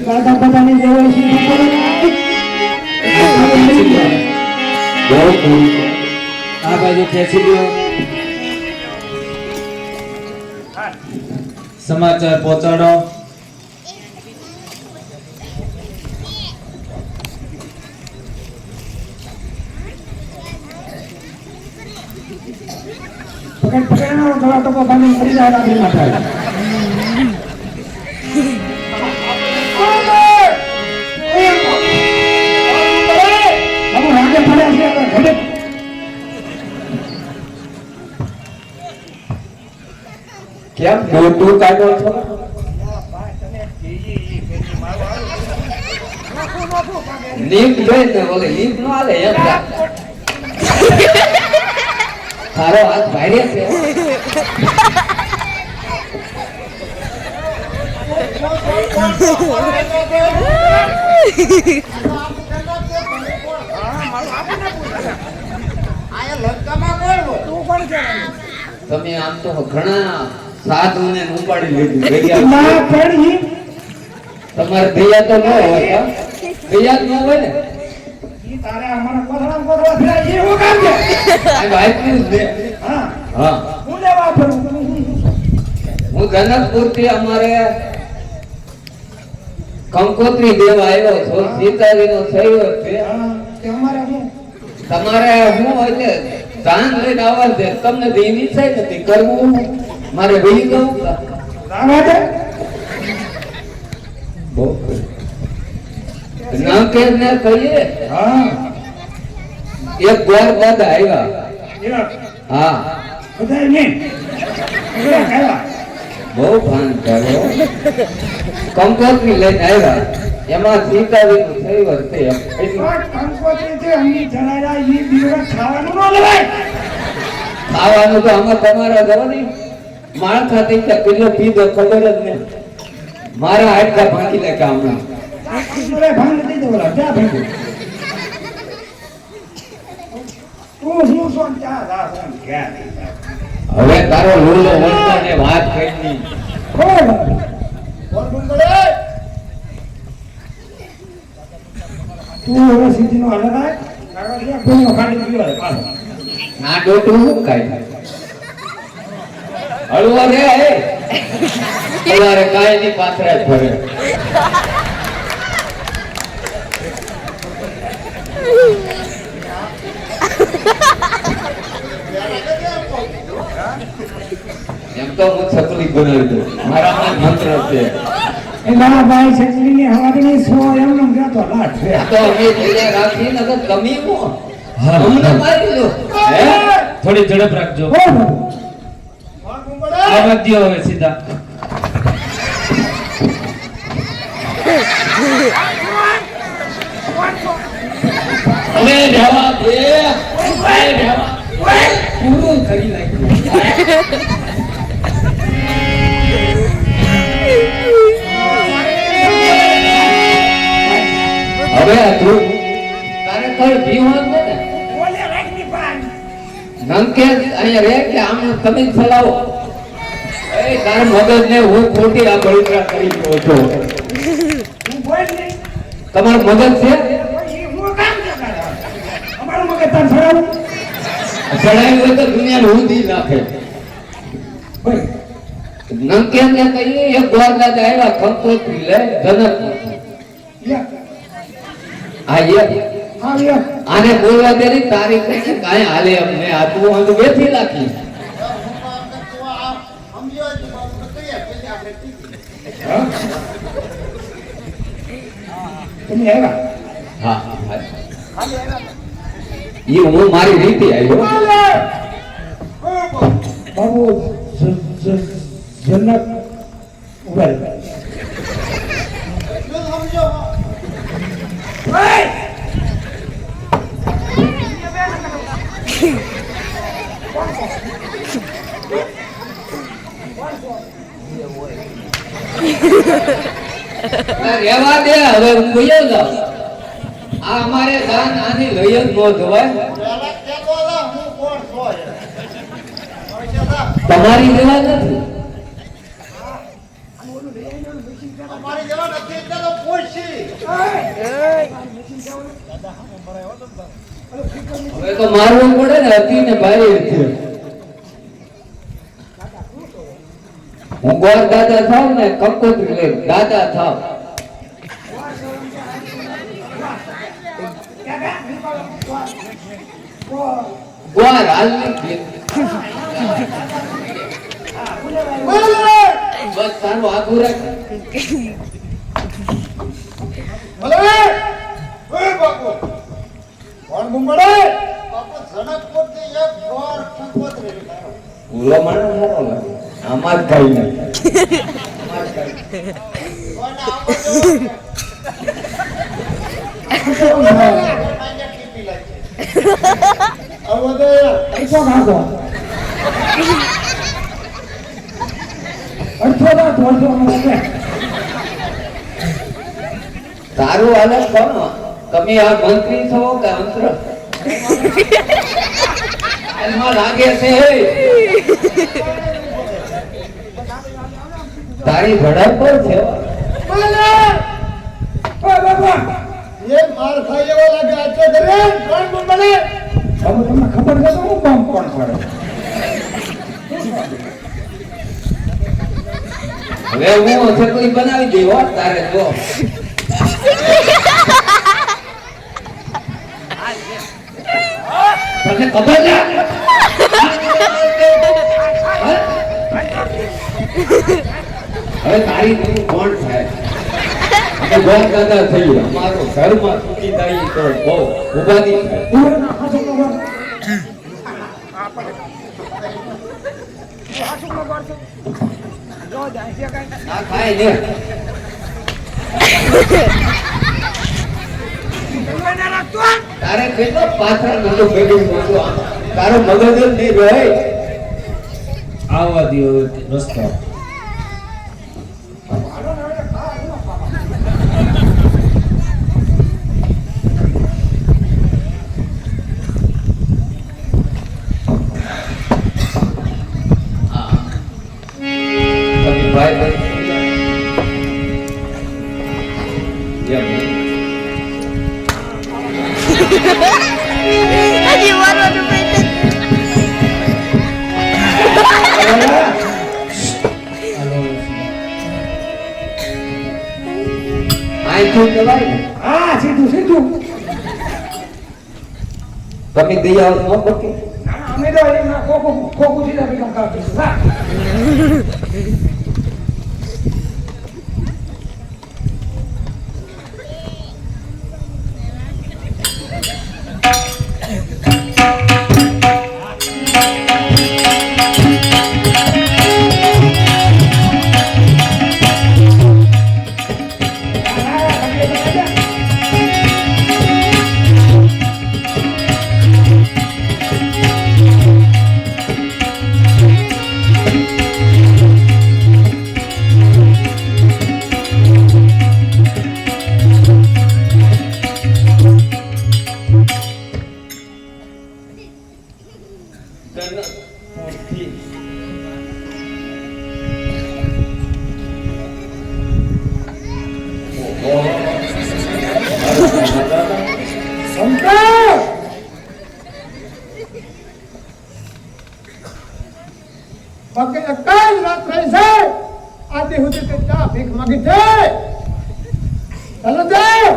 દાદા બધાની જેવો આ બાજુ ખેંચી લ્યો. સમાચાર પહોંચાડો. પકડ ગળા ટકો બાંધી મરી જાય રાત્રિ માથે. બાબુ રાગે ફર્યા છે ઘડે. કેમ મોટું કાઢો છો લીપ જોઈ ને બોલે લીપ નો હાલે એમ તારો હાથ ભારે છે તમે આમ તો ઘણા સાધુને ઉપાડી લીધું ભેગા. ના પડી તમારે ભૈયા તો ન હોય કા? ભૈયા જ ન હોય ને ઈ તારે અમારા કોથળા ફેરા એવું કામ છે. આ વાંચ્યું જ ને. હા હા હું લેવા ફરું હું ધનકપુર થી અમારે કંકોત્રી દેવા આવ્યો છું. સીતાજી નો સહયોગ છે. હા તે અમારે હું તમારે હું એટલે દાન લઈને આવવા દે. તમને દેવી છે નથી કરવું મારે ભઈ ગયું રાવા દે ના કે ને કહીએ. હા એક ગોળ દાદા આવ્યા. એવા હા બધા ને એવા કહેવા બહુ ભાન કરો. કંકોત્રી લઈને આવ્યા. એમાં સીતાજી નું સહયોગ છે. એટલું કંકોત્રી છે અમી જણાયા ઈ બીવડા ખાવાનું ન લેવાય. ખાવાનું તો આમાં તમારા જવાની માણસા થઈ ગયા પેલો પીધો ખબર જ નહીં. મારા હાડકા ભાંગી નાખ્યા હમણાં. અરે ભાંગ નથી દેવલા ક્યાં ભાંગી તું શું સોન ક્યાં રાસ એમ ક્યાં હવે તારો લોલો વળતાને વાત કરી. કોણ કોણ બોલે તું હવે સીધી નો હાલે થાય કાકા એક ગોળીઓ ખાલી પીવા દે પાછો. ના ડોટું હું કાઈ હળવો રે હે તમારે કાઈ ની પાથરા જ ભરે એમ તો હું છકલી બનાવી દઉં મારા મંત્ર છે એ મારા ભાઈ છેકલી ની હવાડની સો એમનો કહેતો લાટ છે. આ તો અમે તૈયાર રાખી ને તો તમે હું હા, અમને હા. મારી લો હે થોડી ઝડપ રાખજો ઓ બાબુ આવાજ દ્યો હવે સીધા અરે રહેવા દે પૂરું કરી નાખ્યું હવે તું તારે કઈ ભીવું ને બોલે રાખની પાન નંકે અહીંયા રે કે આમ તમે જ ચલાવો એ તારે મગજ ને હું ખોટી આ બળતરા કરી રહ્યો છું હું બોલ નહીં તમારું મગજ છે એ હું કામ કરે અમારું મગજ તાર છોડાવું ચડાવી હોય તો દુનિયાને ઊંધી નાખે ભાઈ નંકે ને કહીએ એક દ્વારકા આવ્યા કંકોત્રી લે જનક યા આ એક હા યા આને બોલવા દે ની તારીખ ને કાંઈ હાલે અમને આ તું આમ બેઠી રાખી તમે આવ્યા હા ઈ હું મારી રીતે આવ્યો બાબુ જન્નત વેલ રહેવા દે હવે હું બોલ્યો જાઉં આ અમારે દાન આની લઈ જ ન જવાય તમારી લેવા નથી હવે તો મારવું પડે ને હતી ને ભાઈ છે હું ગોળ દાદા થાવ ને કંકોત્રી લે દાદા થાવ ગોળ હાલની બસ તારું આઘું રાખ ભૂલો માણસ સારો લાગે આમાં જ કઈ નહીં પૈસા નાખો અડધો ના દોઢસો મને તારું હાલત કોણ તમે આ મંત્રી છો કે અંતર એમાં લાગે છે તારી ભડાઈ પર છે હવે તમને ખબર છે તો હું કામ કોણ કરે હવે હું છકલી બનાવી દઈ હો તારે જો તને ખબર છે હવે તારી તું કોણ થાય અમે ગોળ દાદા થઈ અમારો ઘરમાં સુખી થાય તો બહુ ઉપાધિ થાય તું ના હાથો નો વાર ના ખાય ને તારે કેટલો પાછળ નતો ભેગું નતો તારો મગજ જ નહીં રહે આવવા દ્યો રસ્તો તમે ભાઈ હજી મારવાનું બેઠે. આઈથી કહેવાય ને હા સીધું સીધું તમે દઈ આવો ન પડકે અમે તો એના ખોખું સીધા ભેગા કાઢીશું હા બાકી એક જ રાત રહી છે આદિ સુધી તે ચા ભીખ માગી છે ચાલો જાઓ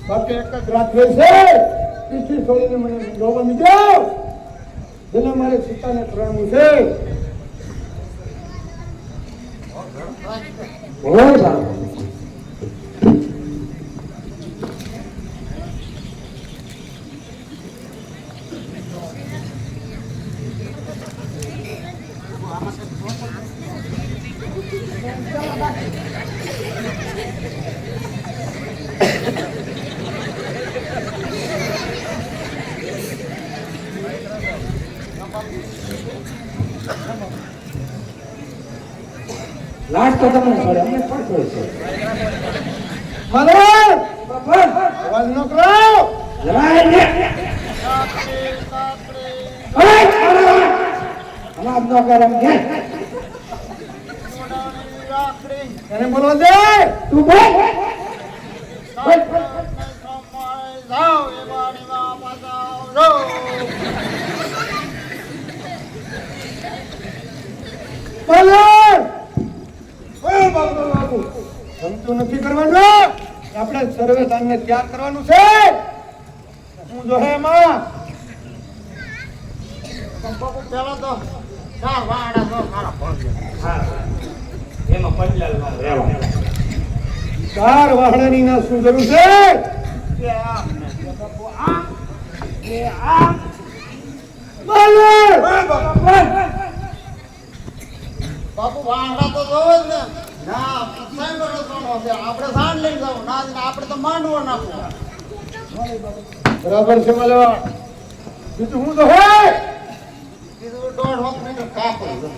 બાકી એક જ રાત રહી છે પીઠી છોડીને મને જોવા નીકળો જેને મારે સીતાને પ્રાણવું છે બોલો સારું લાસ્ટ તો તમને છોડે અમને પણ છોડે છે મને અવાજ ન કરો જરાય ને અવાજ ન કરે એમ કે એને બોલવા દે તું બોલ બધું નથી કરવાનું. આપણે સર્વે ધાનને ત્યાગ કરવાનું છે. હું જો હે એમાં પેલા તો 4 વાડા તો મારા એમાં પંચાલ રહેવા 4 વાહડાની ના શું જરૂર છે? કે આ કે બાપુ વાંડા તો જોવે જ ને. ના સાંઈ બરોબર છે. આપણે સાંજ લઈને જાવ ના આપણે તો માંડવો નાખવો. બરાબર છે માલવા. બીજું હું તો હે કીધું 1.5 મીટર કાપડ છે.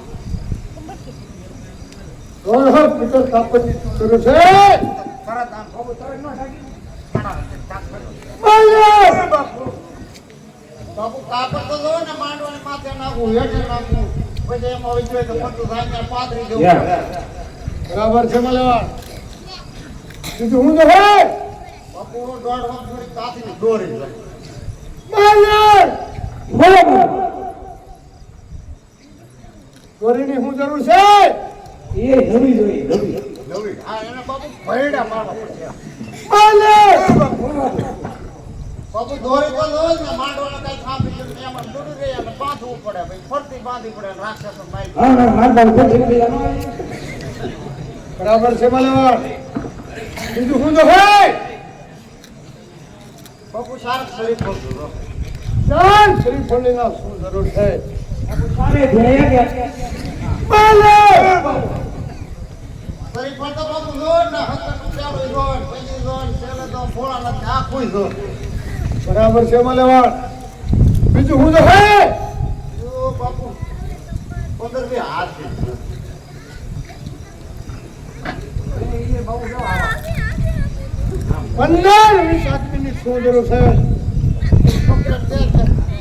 1.5 મીટર કાપડની શું જરૂર છે? તરત આમ બાપુ તરત ન ઢાકી. બાપુ કાપડ તો જોવે ને માંડવાને માથે નાખવું હેઠે નાખવું પછી એમાં હોય તો પટ્ટું સાંજે પાથરી દેવું. બરાબર છે માલવા. બીજું હું તો હે બાપુ 1.5 મીટર કાપીને દોરી જાય. દોરીની શું જરૂર છે? નવી હા એને બાપુ ભયડા મારવા પડશે. બાપુ દોરી તો જોવે ને માંડવાને કઈ ખાપી લે એમાં દોરી રહે અને બાંધવું પડે ભાઈ ફરતી બાંધવી પડે રાક્ષસ મારી. બરાબર છે માલવા. બીજું હું તો હે બાપુ સારક શરીફ બોલતું ચાલ શ્રીફળની ના શું જરૂર છે? શરીફ તો બાપુ જોવે ને હકનું ચાલુ જોવે પછી જોવે છેલ્લે તો ફોડા નથી આખું જોવે. બરાબર છે માલવા. બીજું હું તો હે જો બાપુ 15 હાથ છે. એ બાપુ જો આ 15-20 આદમીની શું જરૂર છે?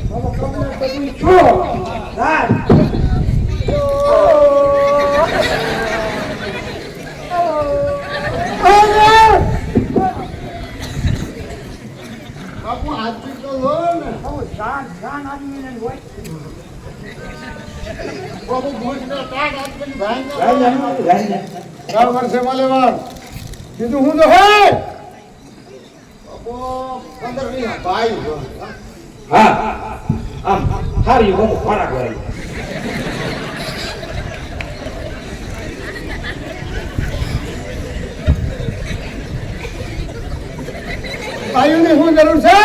બાબા કમલે બધું છો. બાપુ આદમી તો જોવે ને બાપુ ભૂસને કાઢ આદમી ભાઈ. બરાબર છે માલવા. બીજું હું તો હે બાપુ 15-20 ભાઈ જોવે. હા આમ હારી બહુ ખોરાક હોય ભાઈઓની શું જરૂર છે?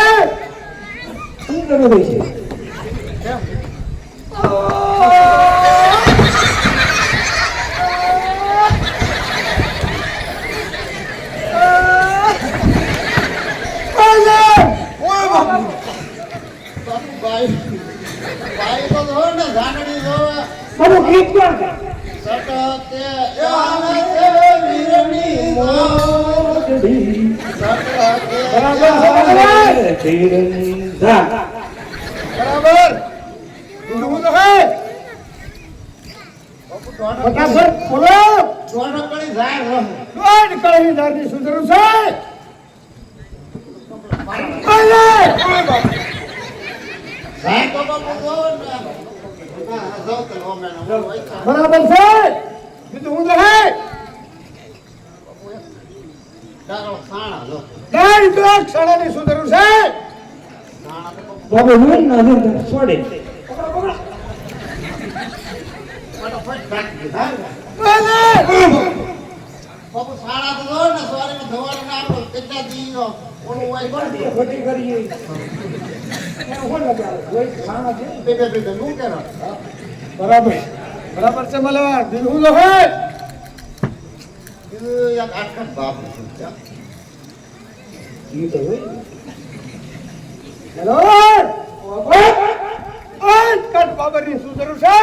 બાપુ ભાઈ તો જોવે ને ઝાંડણી જોવે સટકે જાને છે વીરની મોરડી. સટકે બરાબર. બીજું હું તો હે બાપુ ફટાફટ બોલો. દોઢકડી જાય રહે. દોઢ કળીની દાળની શું જરૂર છે? જાય તો બાપુ જોવે ને હા જાવ તો ઓમેનો બરાબર છે. બીજું હું તો હે ડાગળો સાણા જો દાળ દોઢ સડાની શું જરૂર છે? સાણા તો બાબુ હું ના છોડે ફટાફટ કાઢી દીધા. બાપુ સાણા તો જોવે ને સવારે ધોવાને આપો કેટલા દીનો ઓલું હોય બળી બે હું કેરો. બરાબર. બરાબર છે માલવા. બીજું હું તો હે બીજું એક આટકટ બાપ છે. હેલો કટ બાબરની શું જરૂર છે?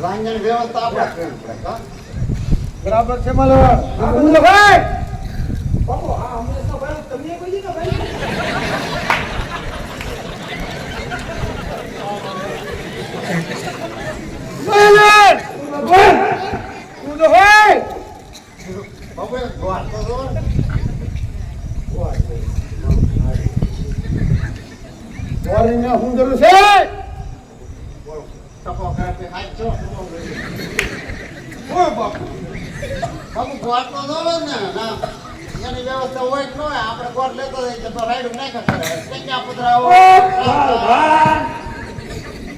ધાન્યની વ્યવસ્થા આપણે કરવી પડે હા. બરાબર છે માલવા. હું તો હે હું તો હે હું જરૂર છે બાપુ ગોટ નો દોડો ને ના એની વ્યવસ્થા હોય કે ન હોય આપણે ગોટ લેતો જઈએ તો રાઈડ નાખા કરે કન્યા પુત્રાઓ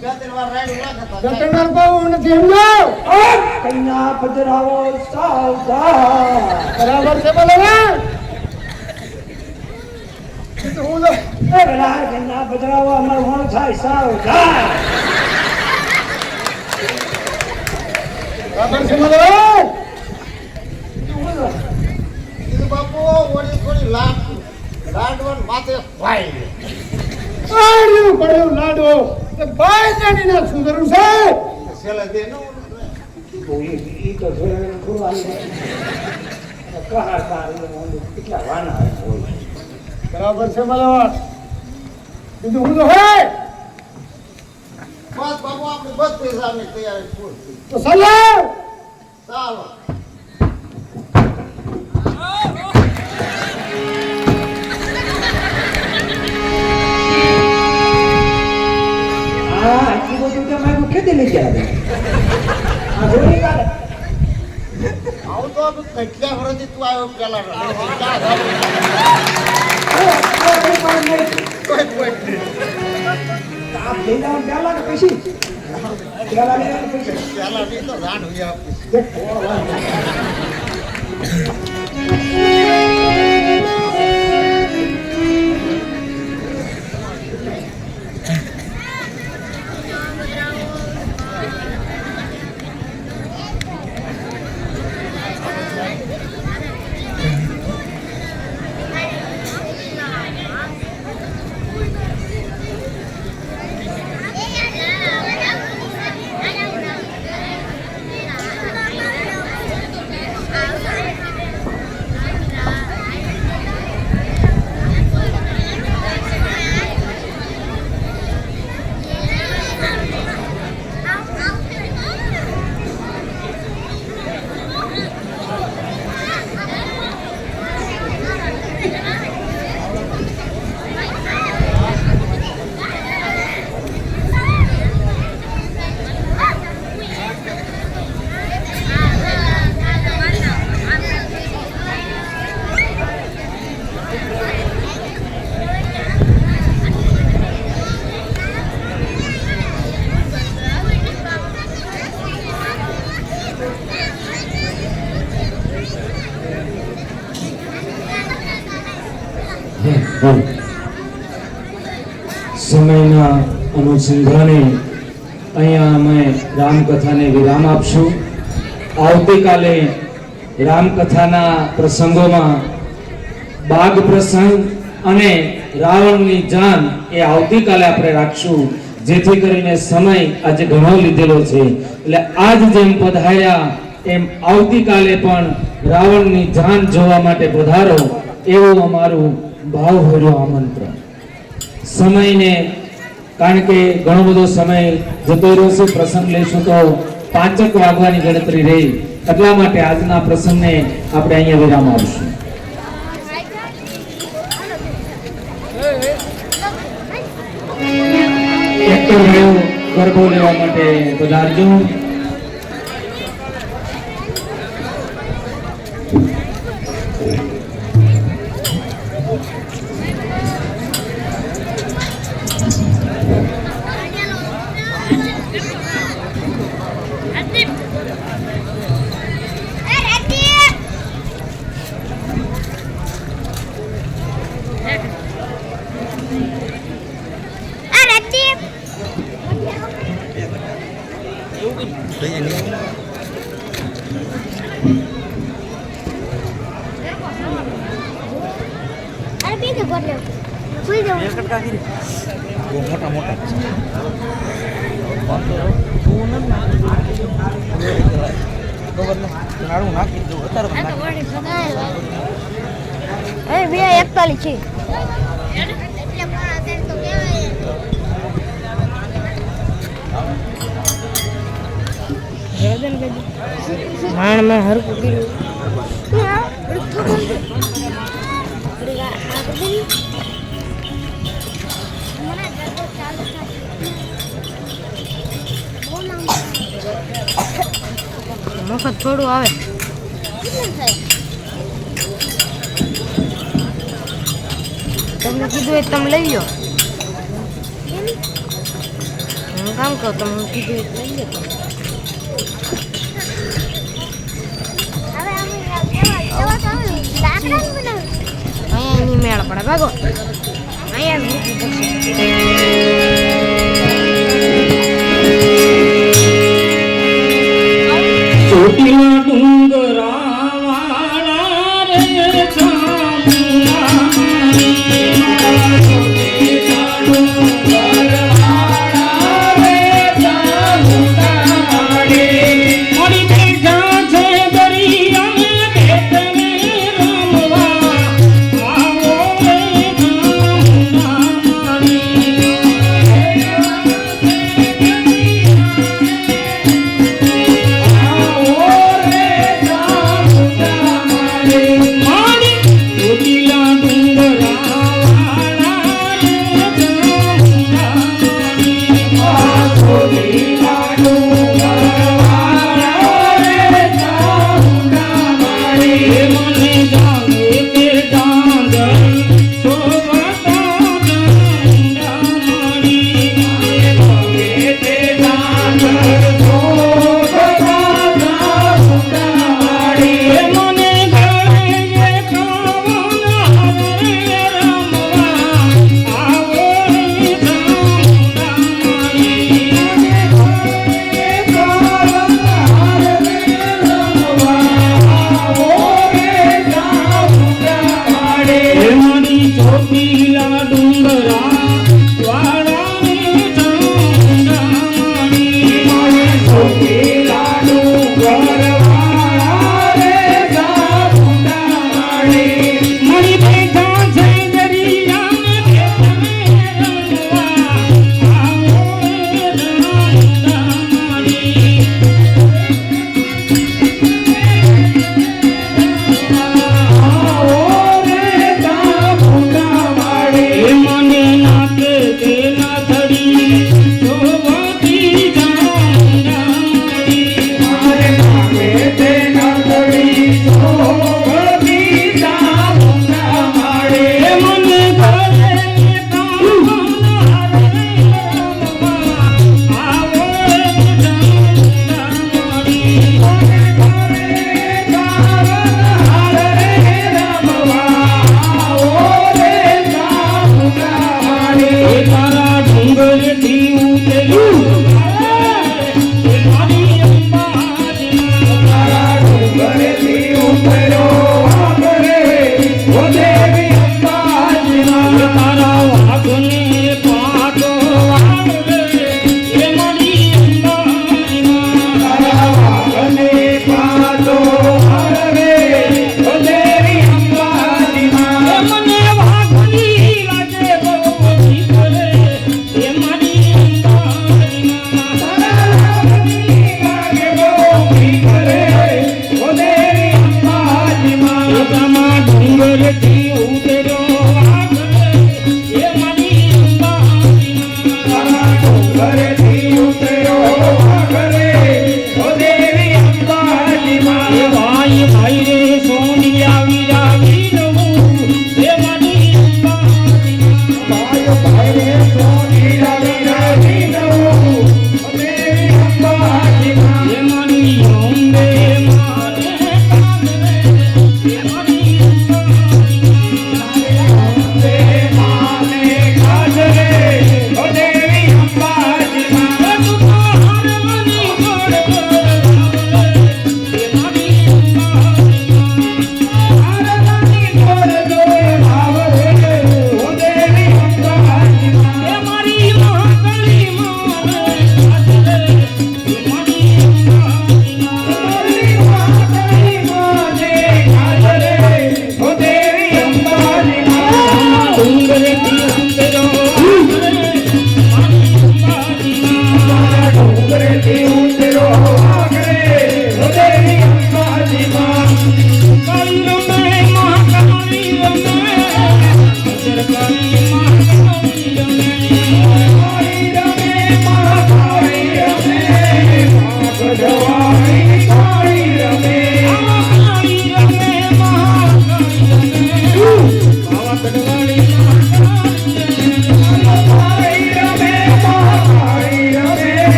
બે ત્રણ વાર રાઈડ નાખા જતનર કહું નથી સમજો કન્યા પધરાવો સાવધાન બરાબર છે બોલો ને હું તો કન્યા પધરાવો અમારું મોણ થાય સાવધાન બરાબર છે બોલો બાપુ ઓડી થોડી લાડવન માથે ભાઈ આડ્યું પડ્યું લાડો તે ભાઈ જાણી ના શું જરૂર છે છેલ્લે દે નો ઈ તો જોઈને ખુરવાની કહા તારી કેટલા વાના હોય બરાબર છે મલવાડ બીજું હું તો હે બસ બાપુ આપણી બધી સામે તૈયારી પૂરી તો સલાહ ચાલો આટલું બધું તો મારું ખેતી લઈ ગયા આ જોઈ કાઢે આવું તો કેટલા વર્ષથી તું આવ્યો પેલા આપ લઈ જાઓ પેલા કે પછી પેલા લઈ જાઓ પછી પેલા બી તો રાણ હોય આપી સમયના અનુસંધાને અહીંયા અમે રામકથાને વિરામ આપશું. આવતીકાલે રામકથાના પ્રસંગોમાં બાગ પ્રસંગ અને રાવણની જાન એ આવતીકાલે આપણે રાખશું, જેથી કરીને સમય આજે ઘણો લીધેલો છે. એટલે આજ જેમ પધાર્યા એમ આવતીકાલે પણ રાવણની જાન જોવા માટે પધારો એવું અમારું ભાવભર્યું આમંત્રણ. સમયને કારણ કે ઘણો બધો સમય જતો રહ્યો છે, પ્રસંગ લઈશું તો 5 વાગવાની ગણતરી રહી, એટલા માટે આજના પ્રસંગને આપણે અહીંયા વિરામ આપીશું. એક્ટર ભાઈઓ ગરબો લેવા માટે પધારજો. બે 41 છે. માણ માં હરકું કર્યું મને મફત થોડું આવે. તમને કીધું એ તમે લઈ લો. હું કામ કહું તમને કીધું એ લઈ લો. અહીંયા એની મેળ પડે ભાગો. અહીંયા જ મૂકી પડશે. ચોટીલા ડુંગરા વાળા રે ઓ રે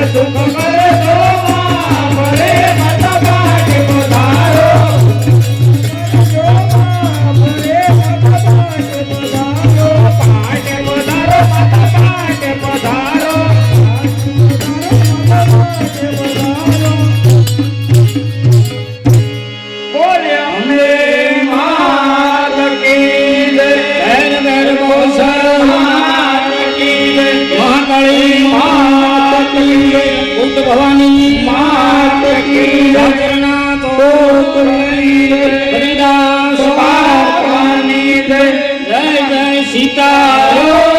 સુખ કરજો માં ભલે મત પાટે પધારો જો માં ભલે મત પાટે પધારો પાટે પધારો મત પાટે પધારો બોલે અમે માત કી જય વેર કોસર માત કી જય મહાકાળી માત કી જય ભૂત ભવાની માત કી જય ચરણાતો હરિદાસ બાપાની જય જય જય સીતા